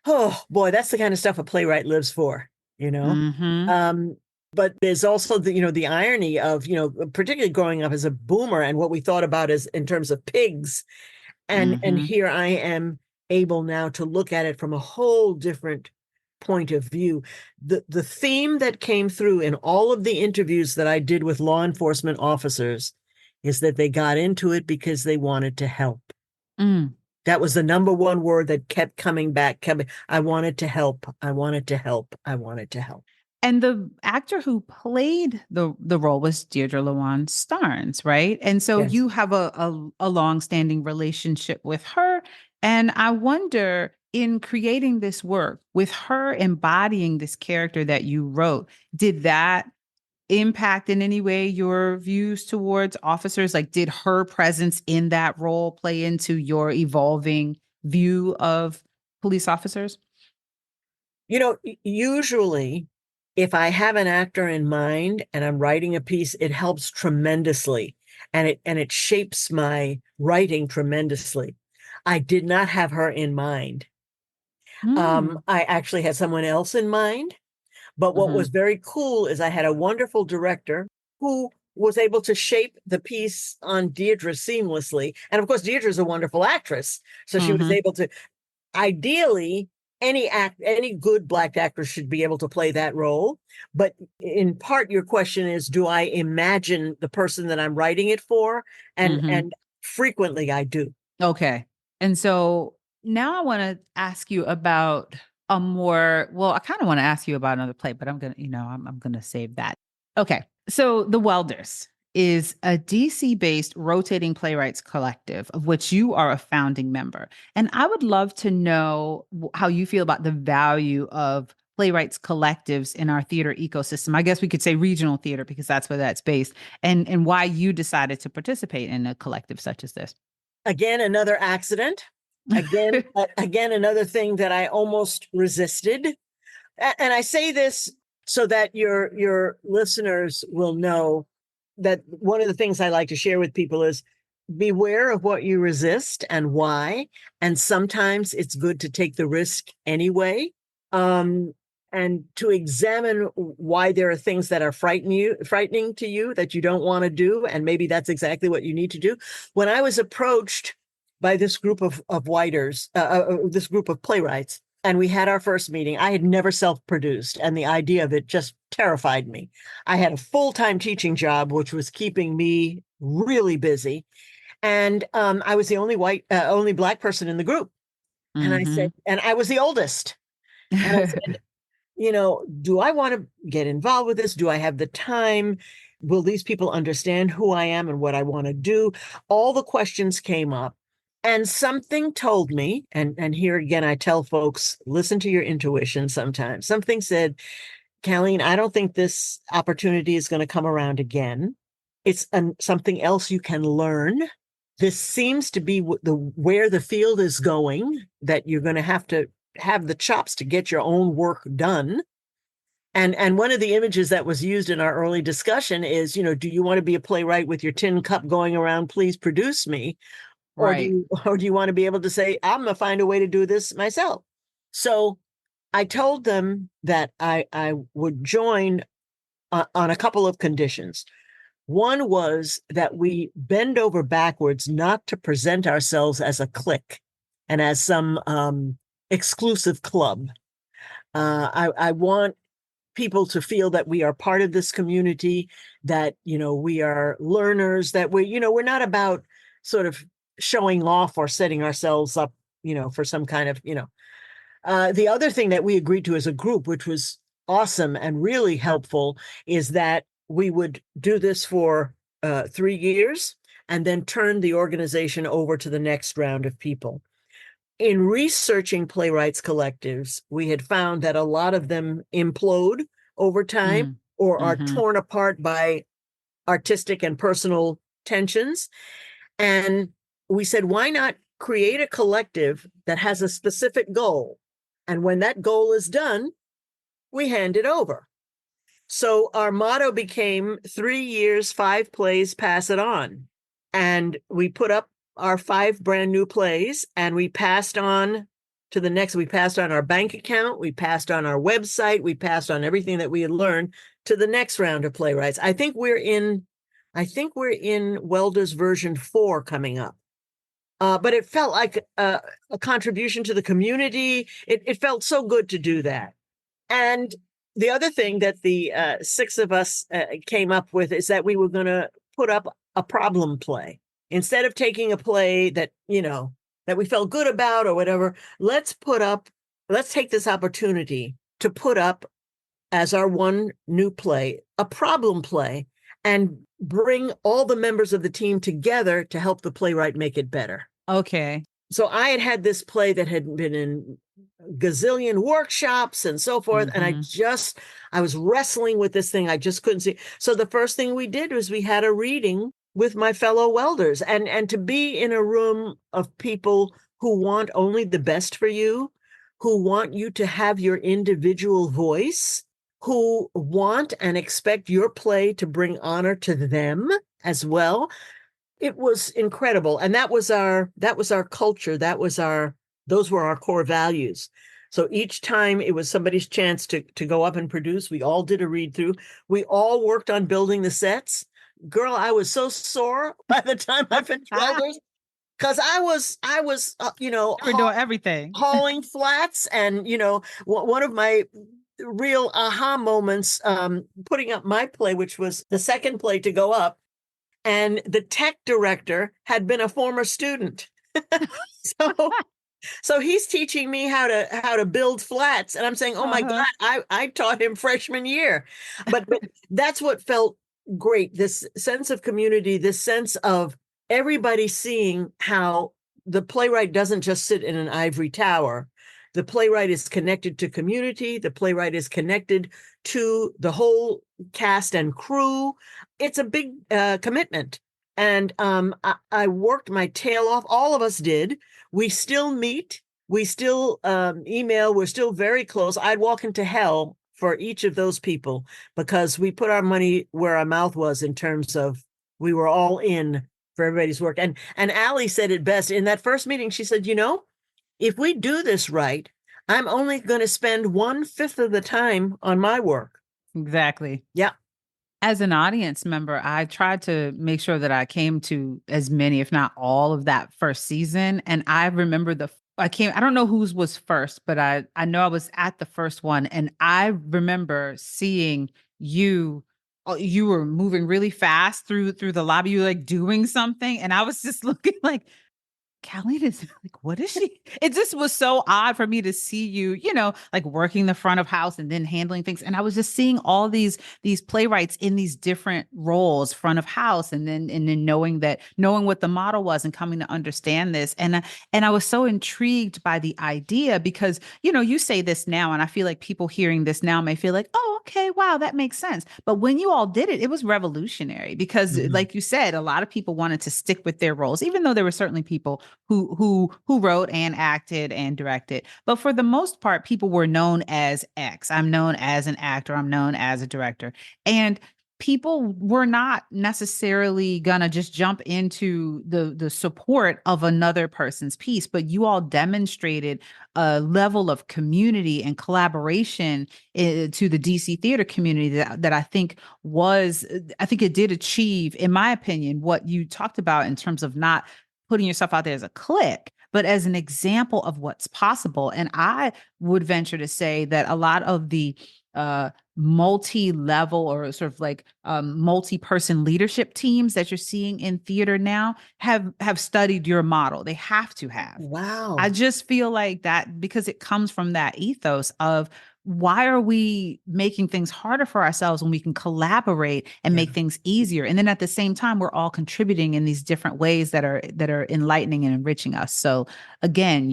oh boy, that's the kind of stuff a playwright lives for, you know. hmm Um, but there's also the irony of, particularly growing up as a boomer and what we thought about as in terms of pigs. And hmm here I am able now to look at it from a whole different point of view. The theme that came through in all of the interviews that I did with law enforcement officers is that they got into it because they wanted to help. Mm. That was the number one word that kept coming back. I wanted to help. I wanted to help. I wanted to help. And the actor who played the role was Deirdre LeWan Starnes, right? And so Yes. you have a long-standing relationship with her. And I wonder, in creating this work, with her embodying this character that you wrote, did that impact in any way your views towards officers? Like, did her presence in that role play into your evolving view of police officers? Usually if I have an actor in mind and I'm writing a piece, it helps tremendously, and it shapes my writing tremendously. I did not have her in mind. Mm. I actually had someone else in mind, but what hmm was very cool is I had a wonderful director who was able to shape the piece on Deirdre seamlessly. And of course, Deirdre's a wonderful actress. So she was able to, ideally, any good Black actor should be able to play that role. But in part, your question is, do I imagine the person that I'm writing it for? And frequently I do. Okay. And so now I want to ask you about I kind of want to ask you about another play, but I'm going to, I'm going to save that. Okay. So The Welders is a DC-based rotating playwrights collective of which you are a founding member. And I would love to know how you feel about the value of playwrights collectives in our theater ecosystem. I guess we could say regional theater because that's where that's based, and why you decided to participate in a collective such as this. Again, another accident. Again, another thing that I almost resisted. And I say this so that your listeners will know that one of the things I like to share with people is beware of what you resist and why. And sometimes it's good to take the risk anyway. And to examine why there are things that are frightening to you that you don't want to do. And maybe that's exactly what you need to do. When I was approached by this group of writers, this group of playwrights, and we had our first meeting, I had never self-produced, and the idea of it just terrified me. I had a full-time teaching job, which was keeping me really busy. And I was the only Black person in the group. And I said, and I was the oldest. And I said, do I want to get involved with this? Do I have the time? Will these people understand who I am and what I want to do? All the questions came up. And something told me, and here again, I tell folks, listen to your intuition sometimes. Something said, Caleen, I don't think this opportunity is going to come around again. It's something else you can learn. This seems to be where the field is going, that you're going to have the chops to get your own work done. And one of the images that was used in our early discussion is, do you want to be a playwright with your tin cup going around, please produce me? Right. Or do you want to be able to say, I'm going to find a way to do this myself? So I told them that I would join on a couple of conditions. One was that we bend over backwards not to present ourselves as a clique and as some exclusive club. I want people to feel that we are part of this community, that, we are learners, that we're not about sort of showing off or setting ourselves up, for some kind of, the other thing that we agreed to as a group, which was awesome and really helpful, is that we would do this for 3 years and then turn the organization over to the next round of people. In researching playwrights collectives, we had found that a lot of them implode over time or are torn apart by artistic and personal tensions. And we said, why not create a collective that has a specific goal? And when that goal is done, we hand it over. So our motto became 3 years, 5 plays, pass it on. And we put up our 5 brand new plays, and we passed on to the next. We passed on our bank account. We passed on our website. We passed on everything that we had learned to the next round of playwrights. I think we're in Welders version 4 coming up. But it felt like a contribution to the community. It felt so good to do that. And the other thing that the 6 of us came up with is that we were going to put up a problem play. Instead of taking a play that, that we felt good about or whatever, let's take this opportunity to put up as our one new play, a problem play, and bring all the members of the team together to help the playwright make it better. Okay. So I had this play that had been in gazillion workshops and so forth. And I was wrestling with this thing. I just couldn't see. So the first thing we did was we had a reading with my fellow welders, and to be in a room of people who want only the best for you, who want you to have your individual voice, who want and expect your play to bring honor to them as well. It was incredible. And that was our culture. Those were our core values. So each time it was somebody's chance to go up and produce. We all did a read through. We all worked on building the sets. Girl, I was so sore by the time I finished Welders, because I was We're doing everything. hauling flats, and one of my real aha moments, putting up my play, which was the second play to go up, and the tech director had been a former student. So he's teaching me how to build flats, and I'm saying, oh my God, I taught him freshman year. But that's what felt great, this sense of community, this sense of everybody seeing how the playwright doesn't just sit in an ivory tower. The playwright is connected to community. The playwright is connected to the whole cast and crew. It's a big commitment. And I worked my tail off. All of us did. We still meet. We still email. We're still very close. I'd walk into hell for each of those people, because we put our money where our mouth was in terms of we were all in for everybody's work. And Allie said it best in that first meeting. She said, if we do this right, I'm only going to spend 1/5 of the time on my work. Exactly. Yeah. As an audience member, I tried to make sure that I came to as many, if not all, of that first season. And I remember I don't know whose was first, but I know I was at the first one. And I remember seeing you were moving really fast through the lobby. You were like doing something. And I was just looking like, Caleen is like, what is she? It just was so odd for me to see you, like working the front of house and then handling things. And I was just seeing all these playwrights in these different roles, front of house, and then knowing what the model was and coming to understand this. And I was so intrigued by the idea, because, you say this now, and I feel like people hearing this now may feel like, oh, okay, wow, that makes sense. But when you all did it, it was revolutionary, because like you said, a lot of people wanted to stick with their roles, even though there were certainly people who wrote and acted and directed. But for the most part, people were known as X. I'm known as an actor. I'm known as a director. And people were not necessarily gonna just jump into the support of another person's piece, but you all demonstrated a level of community and collaboration to the DC theater community that I think it did achieve, in my opinion, what you talked about in terms of not putting yourself out there as a clique, but as an example of what's possible. And I would venture to say that a lot of the multi-level or sort of like multi-person leadership teams that you're seeing in theater now have studied your model. They have to have. Wow. I just feel like that, because it comes from that ethos of, why are we making things harder for ourselves when we can collaborate and make things easier? And then at the same time, we're all contributing in these different ways that are enlightening and enriching us. So again,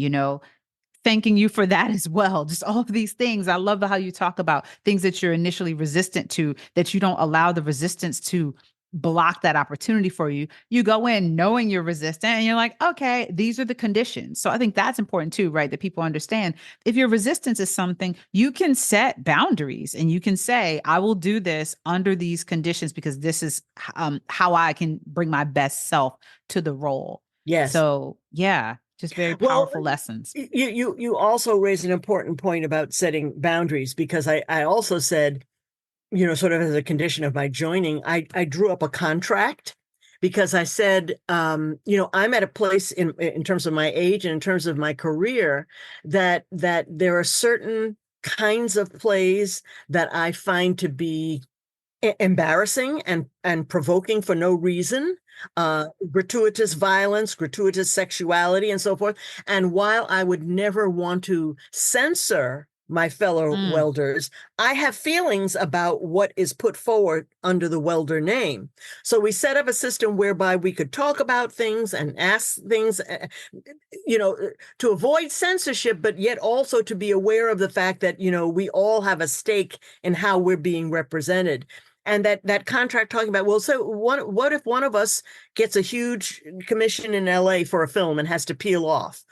thanking you for that as well. Just all of these things. I love how you talk about things that you're initially resistant to, that you don't allow the resistance to block that opportunity for you. You go in knowing you're resistant and you're like, okay, these are the conditions. So I think that's important too, right? That people understand, if your resistance is something, you can set boundaries and you can say, I will do this under these conditions because this is how I can bring my best self to the role. Yes. So yeah, just very powerful lessons. You also raised an important point about setting boundaries, because I also said, sort of as a condition of my joining, I drew up a contract, because I said, I'm at a place in terms of my age and in terms of my career that there are certain kinds of plays that I find to be embarrassing and provoking for no reason, gratuitous violence, gratuitous sexuality, and so forth. And while I would never want to censor my fellow welders, I have feelings about what is put forward under the welder name. So we set up a system whereby we could talk about things and ask things, to avoid censorship, but yet also to be aware of the fact that, we all have a stake in how we're being represented. And that contract talking about, well, so what if one of us gets a huge commission in LA for a film and has to peel off?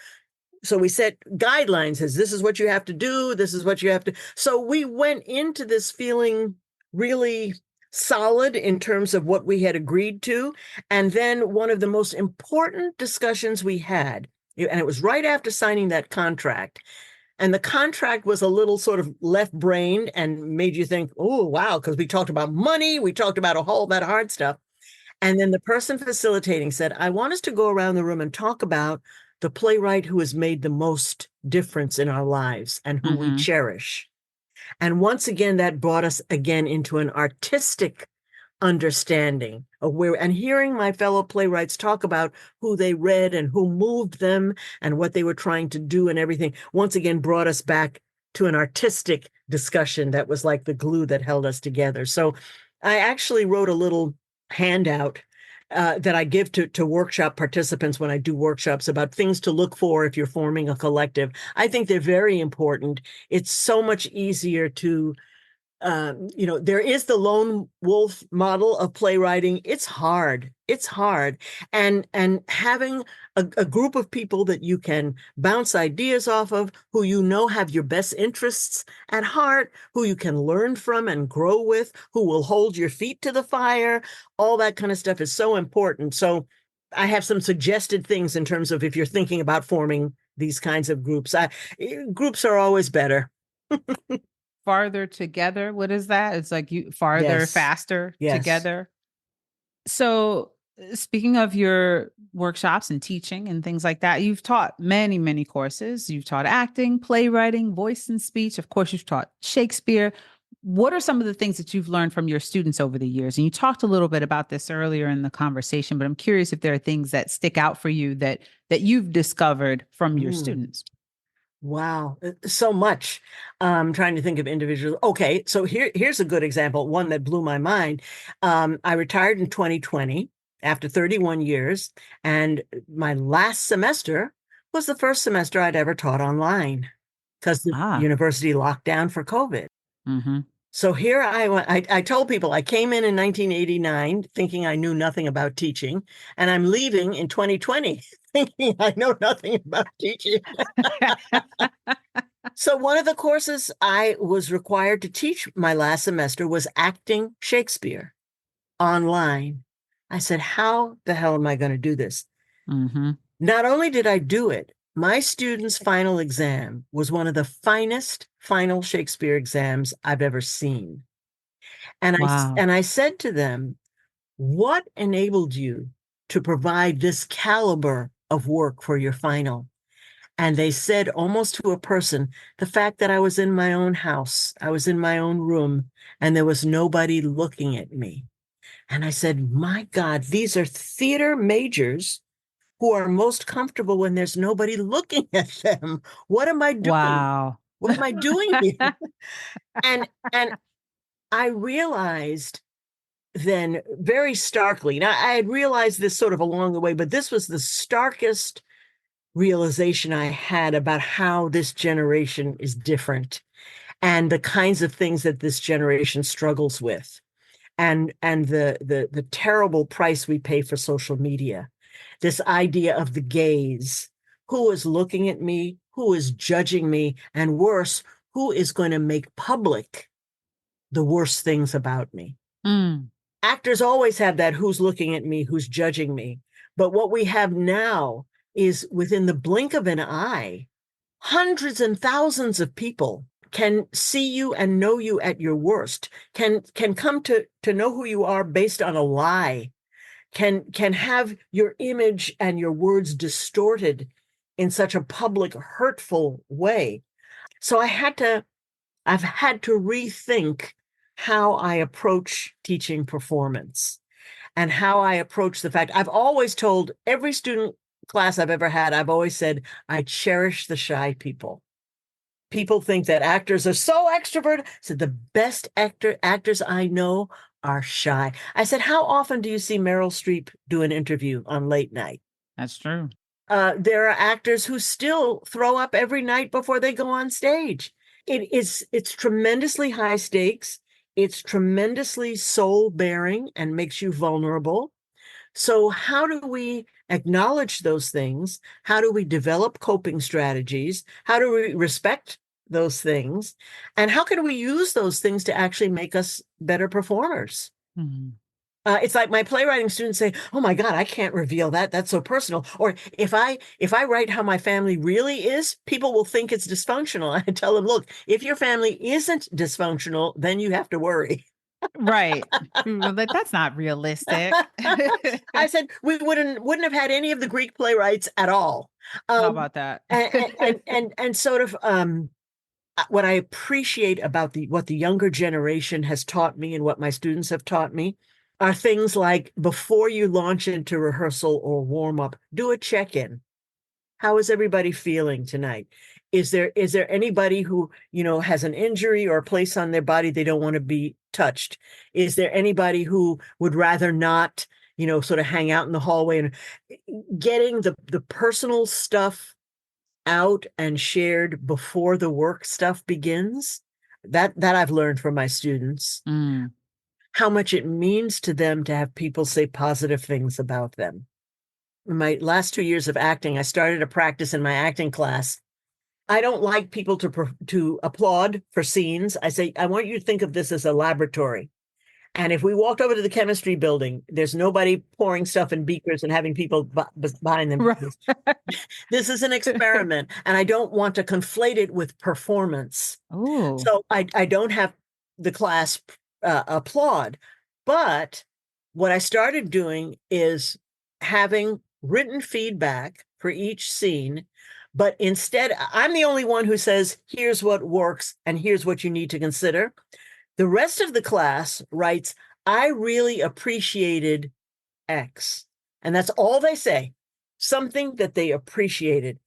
So we set guidelines as, this is what you have to do. This is what you have to. So we went into this feeling really solid in terms of what we had agreed to. And then one of the most important discussions we had, and it was right after signing that contract, And the contract was a little sort of left-brained and made you think, oh, wow, because we talked about money, we talked about a whole that hard stuff. And then the person facilitating said, I want us to go around the room and talk about the playwright who has made the most difference in our lives and who we cherish. And once again, that brought us again into an artistic understanding of where, and hearing my fellow playwrights talk about who they read and who moved them and what they were trying to do and everything, once again brought us back to an artistic discussion that was like the glue that held us together. So I actually wrote a little handout that I give to workshop participants when I do workshops about things to look for if you're forming a collective. I think they're very important. It's so much easier to there is the lone wolf model of playwriting. It's hard. It's hard. And having a group of people that you can bounce ideas off of, who you know have your best interests at heart, who you can learn from and grow with, who will hold your feet to the fire, all that kind of stuff is so important. So I have some suggested things in terms of if you're thinking about forming these kinds of groups. Groups are always better. Farther together. What is that? It's like you farther, Yes. faster Yes. together. So, speaking of your workshops and teaching and things like that, you've taught many, many courses. You've taught acting, playwriting, voice and speech. Of course, you've taught Shakespeare. What are some of the things that you've learned from your students over the years? And you talked a little bit about this earlier in the conversation, but I'm curious if there are things that stick out for you that you've discovered from your students. Wow, so much. I'm trying to think of individuals. Okay, so here's a good example, one that blew my mind. I retired in 2020 after 31 years, and my last semester was the first semester I'd ever taught online because the university locked down for COVID. So here I went. I told people I came in 1989 thinking I knew nothing about teaching, and I'm leaving in 2020 thinking I know nothing about teaching. So one of the courses I was required to teach my last semester was acting Shakespeare online. I said, how the hell am I going to do this? Not only did I do it, my students' final exam was one of the finest final Shakespeare exams I've ever seen. And I said to them, what enabled you to provide this caliber of work for your final? And they said almost to a person, the fact that I was in my own house, I was in my own room, and there was nobody looking at me. And I said, my God, these are theater majors who are most comfortable when there's nobody looking at them. What am I doing? Wow. What am I doing here? and I realized then very starkly, now I had realized this sort of along the way, but this was the starkest realization I had about how this generation is different and the kinds of things that this generation struggles with, and the terrible price we pay for social media. This idea of the gaze, who is looking at me, who is judging me, and worse, who is going to make public the worst things about me. Actors always have that, who's looking at me, who's judging me. But what we have now is within the blink of an eye, hundreds and thousands of people can see you and know you at your worst, can come to know who you are based on a lie, can have your image and your words distorted in such a public, hurtful way. So I've had to rethink how I approach teaching performance and how I approach the fact. I've always told every student class I've ever had, I've always said, I cherish the shy people. People think that actors are so extroverted. I said, the best actors I know are shy. I said, how often do you see Meryl Streep do an interview on late night? That's true. There are actors who still throw up every night before they go on stage. It's tremendously high stakes. It's tremendously soul-bearing and makes you vulnerable. So how do we acknowledge those things? How do we develop coping strategies? How do we respect those things? And how can we use those things to actually make us better performers? It's like my playwriting students say, "Oh my God, I can't reveal that. That's so personal." Or if I write how my family really is, people will think it's dysfunctional. I tell them, "Look, if your family isn't dysfunctional, then you have to worry." Right. Well, that's not realistic. I said we wouldn't have had any of the Greek playwrights at all. How Um, about that? and sort of what I appreciate about what the younger generation has taught me and what my students have taught me are things like before you launch into rehearsal or warm up, do a check-in. How is everybody feeling tonight? Is there anybody who, has an injury or a place on their body they don't want to be touched? Is there anybody who would rather not, sort of hang out in the hallway? And getting the personal stuff out and shared before the work stuff begins, that I've learned from my students, Mm. how much it means to them to have people say positive things about them. In my last 2 years of acting, I started a practice in my acting class. I don't like people to applaud for scenes. I say, I want you to think of this as a laboratory. And if we walked over to the chemistry building, there's nobody pouring stuff in beakers and having people behind them. Right. This is an experiment, and I don't want to conflate it with performance. Oh. So I don't have the class applaud. But what I started doing is having written feedback for each scene. But instead, I'm the only one who says, here's what works and here's what you need to consider. The rest of the class writes, I really appreciated X. And that's all they say, something that they appreciated.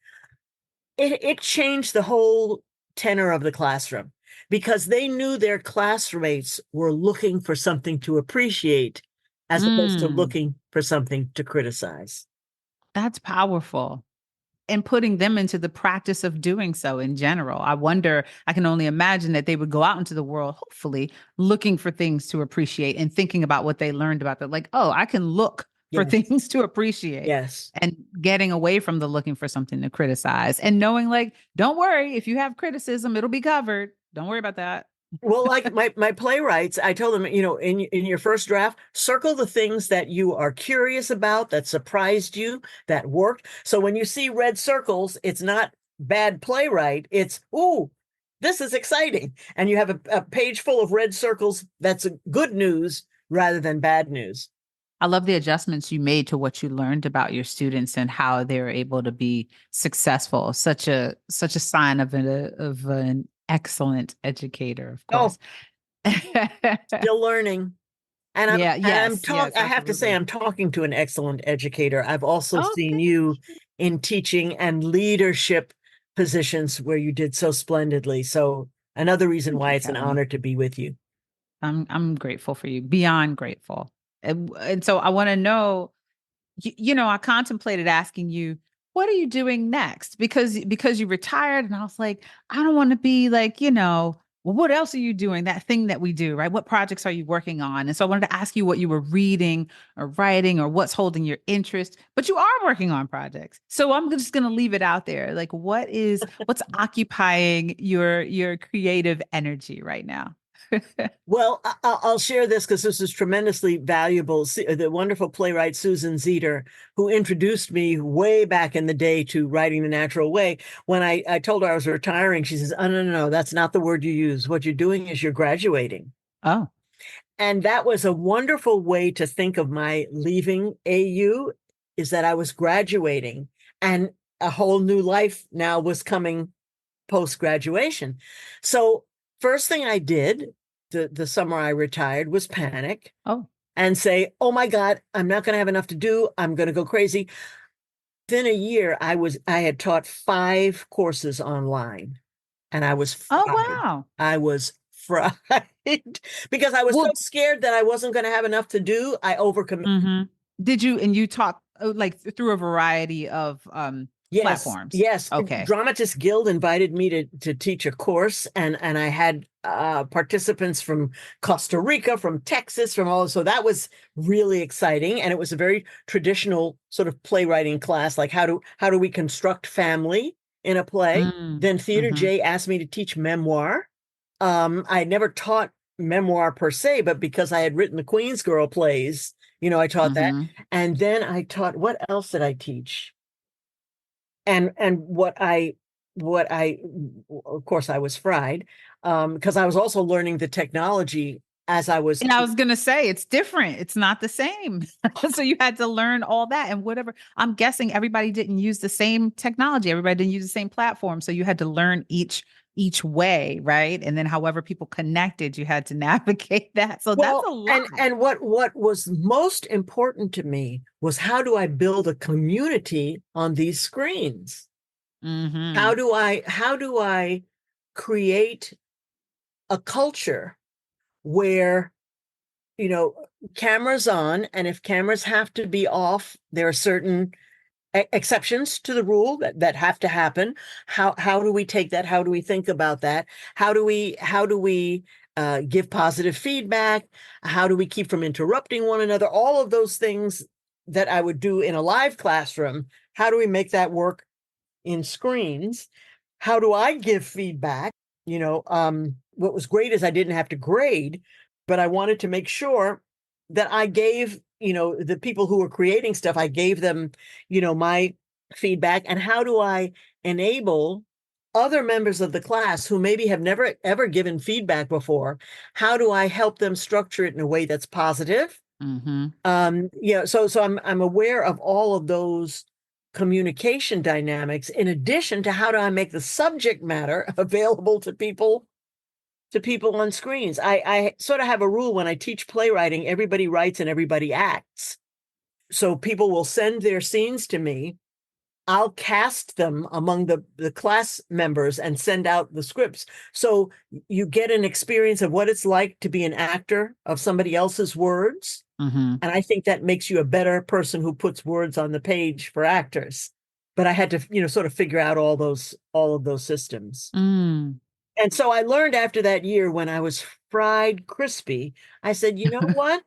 It changed the whole tenor of the classroom because they knew their classmates were looking for something to appreciate as opposed to looking for something to criticize. That's powerful. And putting them into the practice of doing so in general. I wonder, I can only imagine that they would go out into the world, hopefully, looking for things to appreciate and thinking about what they learned about that. Like, oh, I can look for Yes. things to appreciate. Yes. And getting away from the looking for something to criticize and knowing, like, don't worry, if you have criticism, it'll be covered. Don't worry about that. Well, like my playwrights, I told them, in your first draft, circle the things that you are curious about, that surprised you, that worked. So when you see red circles, it's not bad playwright. It's, ooh, this is exciting. And you have a page full of red circles. That's good news rather than bad news. I love the adjustments you made to what you learned about your students and how they're able to be successful. Such a sign of an excellent educator, of course. Still learning. And I have to say, I'm talking to an excellent educator. I've also seen you in teaching and leadership positions where you did so splendidly. So another reason why it's an honor to be with you. I'm grateful for you, beyond grateful. And so I want to know, I contemplated asking you, what are you doing next? Because you retired, and I was like, I don't want to be like, well, what else are you doing? That thing that we do, right? What projects are you working on? And so I wanted to ask you what you were reading or writing or what's holding your interest, but you are working on projects. So I'm just going to leave it out there. Like, what's occupying your creative energy right now? Well, I'll share this because this is tremendously valuable. The wonderful playwright Susan Zeter, who introduced me way back in the day to writing the natural way. When I told her I was retiring, she says, "Oh, no, that's not the word you use. What you're doing is you're graduating." Oh. And that was a wonderful way to think of my leaving AU, is that I was graduating and a whole new life now was coming post-graduation. So first thing I did the summer I retired was panic and say, oh my God, I'm not going to have enough to do. I'm going to go crazy. Within a year, I had taught 5 courses online, and I was fried. Oh, wow. I was fried because I was so scared that I wasn't going to have enough to do. I overcommitted. Mm-hmm. Did you, and you taught like through a variety of platforms? Yes. Okay. Dramatists Guild invited me to teach a course, and I had participants from Costa Rica, from Texas, from all. So that was really exciting, and it was a very traditional sort of playwriting class, like how do we construct family in a play. Then Theater J asked me to teach memoir. I had never taught memoir per se, but because I had written the Queens Girl plays, I taught that. And then I taught, what else did I teach? And what I of course I was fried, because I was also learning the technology as I was. And I was going to say, it's different. It's not the same. So you had to learn all that and whatever. I'm guessing everybody didn't use the same technology. Everybody didn't use the same platform. So you had to learn each way, right? And then however people connected, you had to navigate that. So that's a lot. And what was most important to me was, how do I build a community on these screens? How do I create a culture where, cameras on, and if cameras have to be off, there are certain exceptions to the rule that have to happen. How do we take that? How do we think about that? How do we give positive feedback? How do we keep from interrupting one another? All of those things that I would do in a live classroom, how do we make that work in screens? How do I give feedback? What was great is I didn't have to grade, but I wanted to make sure that I gave, the people who were creating stuff, I gave them, my feedback. And how do I enable other members of the class who maybe have never ever given feedback before? How do I help them structure it in a way that's positive? So I'm aware of all of those communication dynamics, in addition to how do I make the subject matter available to people on screens. I sort of have a rule: when I teach playwriting, everybody writes and everybody acts. So people will send their scenes to me. I'll cast them among the class members and send out the scripts. So you get an experience of what it's like to be an actor of somebody else's words. And I think that makes you a better person who puts words on the page for actors. But I had to, sort of figure out all of those systems. And so I learned after that year, when I was fried crispy, I said, you know what?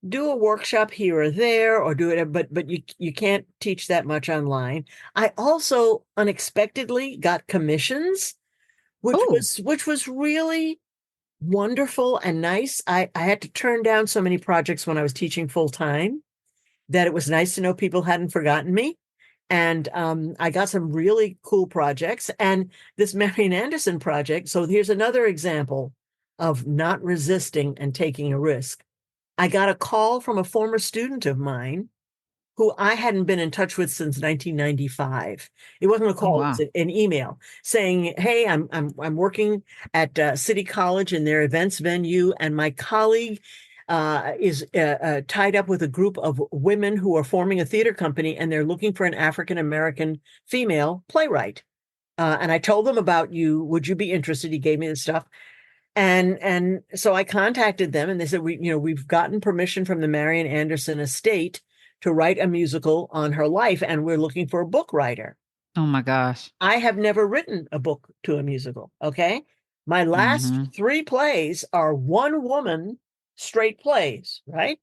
Do a workshop here or there, or do it, but you can't teach that much online. I also unexpectedly got commissions, which was really wonderful and nice. I had to turn down so many projects when I was teaching full time that it was nice to know people hadn't forgotten me. And I got some really cool projects, and this Marian Anderson project. So here's another example of not resisting and taking a risk. I got a call from a former student of mine who I hadn't been in touch with since 1995. It wasn't a call, it was an email saying, "Hey, I'm working at City College in their events venue, and my colleague is tied up with a group of women who are forming a theater company, and they're looking for an African-American female playwright. And I told them about you. Would you be interested?" He gave me the stuff. And so I contacted them, and they said, we've gotten permission from the Marian Anderson estate to write a musical on her life, and we're looking for a book writer. Oh my gosh. I have never written a book to a musical. Okay. My last 3 plays are one woman straight plays, right?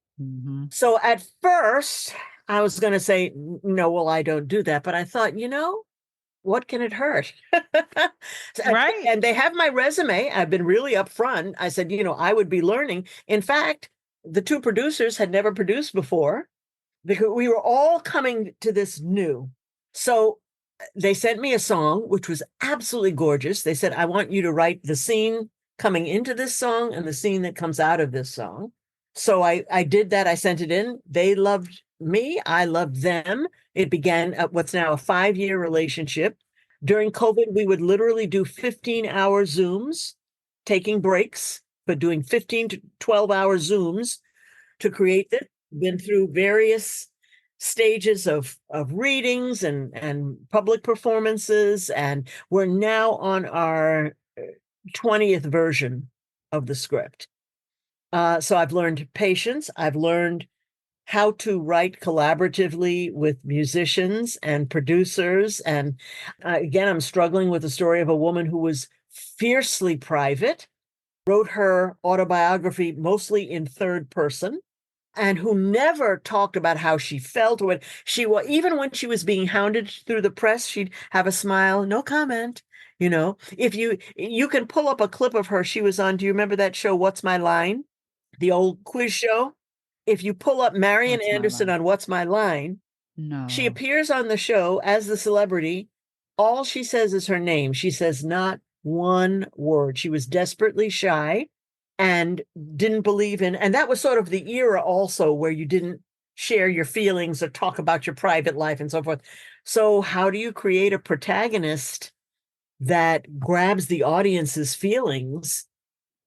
So at first I was going to say, no, well, I don't do that. But I thought, what can it hurt? Right. And they have my resume. I've been really upfront. I said, I would be learning. In fact, the 2 producers had never produced before, because we were all coming to this new. So they sent me a song, which was absolutely gorgeous. They said, I want you to write the scene coming into this song and the scene that comes out of this song. So I did that. I sent it in. They loved me. I loved them. It began what's now a 5-year relationship. During COVID, we would literally do 15-hour Zooms, taking breaks, but doing 15 to 12-hour Zooms to create it. Been through various stages of readings and public performances, and we're now on our 20th version of the script. So I've learned patience. I've learned how to write collaboratively with musicians and producers. And again, I'm struggling with the story of a woman who was fiercely private, wrote her autobiography mostly in third person, and who never talked about how she felt or what she was. Even when she was being hounded through the press, she'd have a smile, no comment. If you can pull up a clip of her, she was on, do you remember that show, What's My Line? The old quiz show. If you pull up Marian What's my Anderson line? on What's My Line, she No. appears on the show as the celebrity. All she says is her name. She says not one word. She was desperately shy and didn't believe in, and that was sort of the era also where you didn't share your feelings or talk about your private life and so forth. So how do you create a protagonist that grabs the audience's feelings?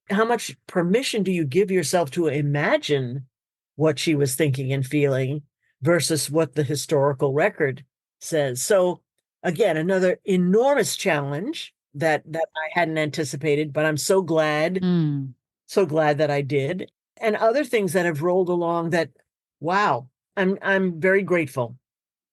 How much permission do you give yourself to imagine what she was thinking and feeling versus what the historical record says? So again, another enormous challenge that I hadn't anticipated, but I'm Mm. so glad that I did. And other things that have rolled along that, wow, I'm very grateful.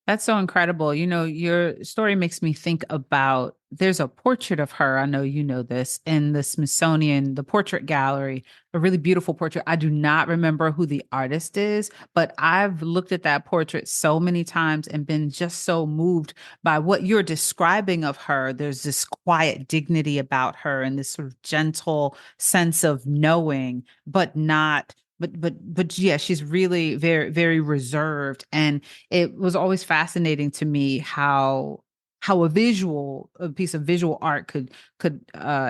That's so incredible. Your story makes me think about there's a portrait of her. I know you know this in the Smithsonian, the portrait gallery, a really beautiful portrait. I do not remember who the artist is, but I've looked at that portrait so many times and been just so moved by what you're describing of her. There's this quiet dignity about her and this sort of gentle sense of knowing, but not. But yeah, she's really very, very reserved. And it was always fascinating to me how a piece of visual art could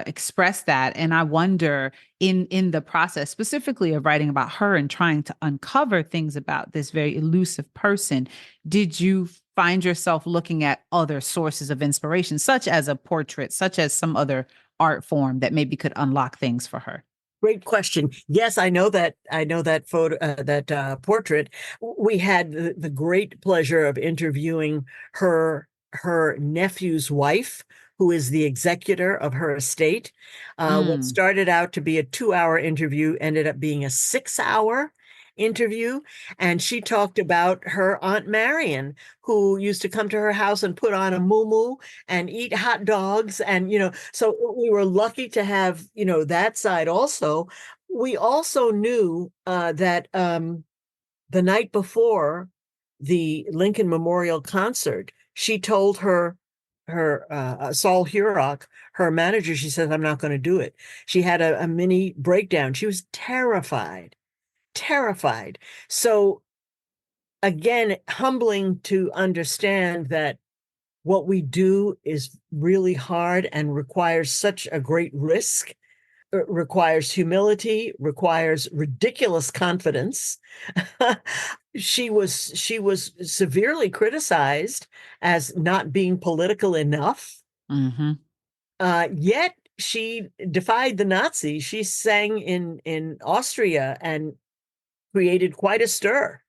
express that. And I wonder, in the process specifically of writing about her and trying to uncover things about this very elusive person, did you find yourself looking at other sources of inspiration, such as a portrait, such as some other art form that maybe could unlock things for her? Great question. Yes, I know that. I know that photo, that portrait. We had the great pleasure of interviewing her nephew's wife, who is the executor of her estate. What Mm, started out to be a 2-hour interview ended up being a 6-hour interview, and she talked about her Aunt Marion, who used to come to her house and put on a muumuu and eat hot dogs. And, so we were lucky to have, that side also. We also knew that the night before the Lincoln Memorial concert, she told her Saul Hurok, her manager, she said, I'm not going to do it. She had a mini breakdown. She was terrified, terrified. So again, humbling to understand that what we do is really hard and requires such a great risk. It requires humility, requires ridiculous confidence. She was severely criticized as not being political enough. hmm Yet she defied the Nazis. She sang in Austria and created quite a stir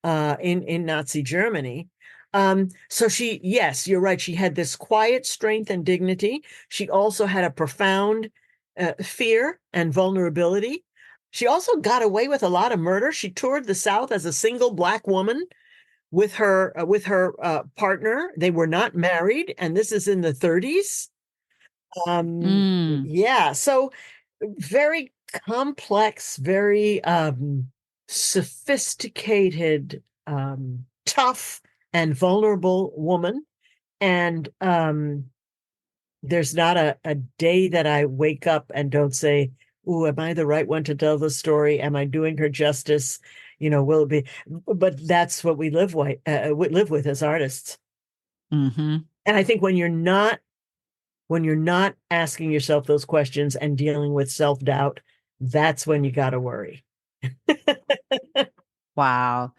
in Nazi Germany. So yes, you're right. She had this quiet strength and dignity. She also had a profound fear and vulnerability. She also got away with a lot of murder. She toured the South as a single Black woman with her partner. They were not married, and this is in the 30s. Mm, Yeah, so very complex, very sophisticated, tough, and vulnerable woman. And there's not a day that I wake up and don't say, "Ooh, am I the right one to tell the story? Am I doing her justice? Will it be?" But that's what we live with as artists. hmm And I think when you're not asking yourself those questions and dealing with self-doubt, that's when you got to worry. Wow.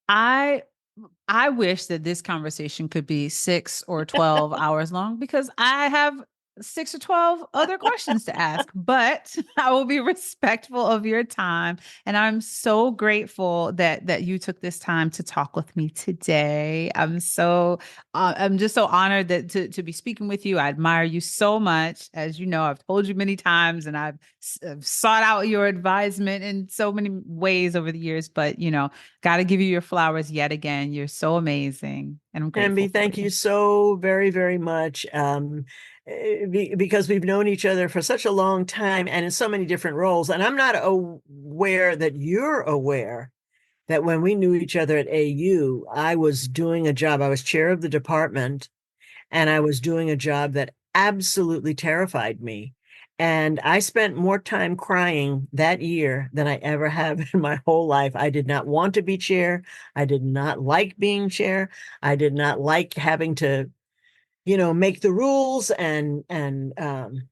I I wish that this conversation could be 6 or 12 hours long because I have 6 or 12 other questions to ask, but I will be respectful of your time. And I'm so grateful that you took this time to talk with me today. I'm just so honored to be speaking with you. I admire you so much. As you know, I've told you many times and I've sought out your advisement in so many ways over the years, but got to give you your flowers yet again. You're so amazing, and I'm grateful Ambi, for thank you. you so very, very much. Because we've known each other for such a long time and in so many different roles. And I'm not aware that you're aware that when we knew each other at AU, I was doing a job. I was chair of the department, and I was doing a job that absolutely terrified me. And I spent more time crying that year than I ever have in my whole life. I did not want to be chair. I did not like being chair. I did not like having to, make the rules and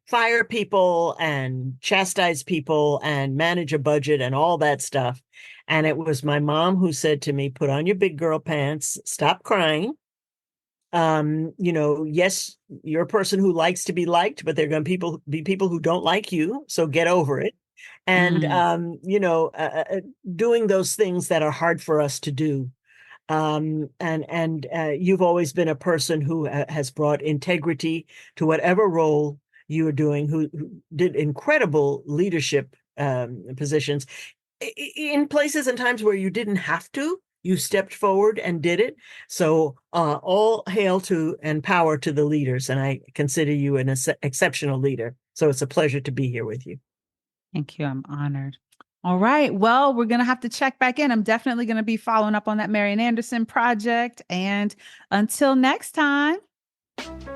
fire people and chastise people and manage a budget and all that stuff. And it was my mom who said to me, "Put on your big girl pants, stop crying. Yes, you're a person who likes to be liked, but there are going to be people who don't like you. So get over it." And, Mm. doing those things that are hard for us to do. And you've always been a person who has brought integrity to whatever role you are doing, who did incredible leadership positions in places and times where you didn't have to. You stepped forward and did it. So all hail to and power to the leaders. And I consider you an exceptional leader. So it's a pleasure to be here with you. Thank you. I'm honored. All right. Well, we're going to have to check back in. I'm definitely going to be following up on that Marian Anderson project. And until next time.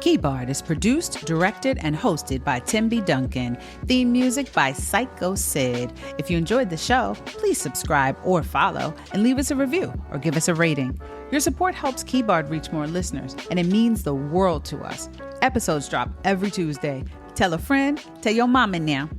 Keybard is produced, directed, and hosted by Thembi Duncan. Theme music by Psycho Sid. If you enjoyed the show, please subscribe or follow and leave us a review or give us a rating. Your support helps Keybard reach more listeners, and it means the world to us. Episodes drop every Tuesday. Tell a friend, tell your mama now.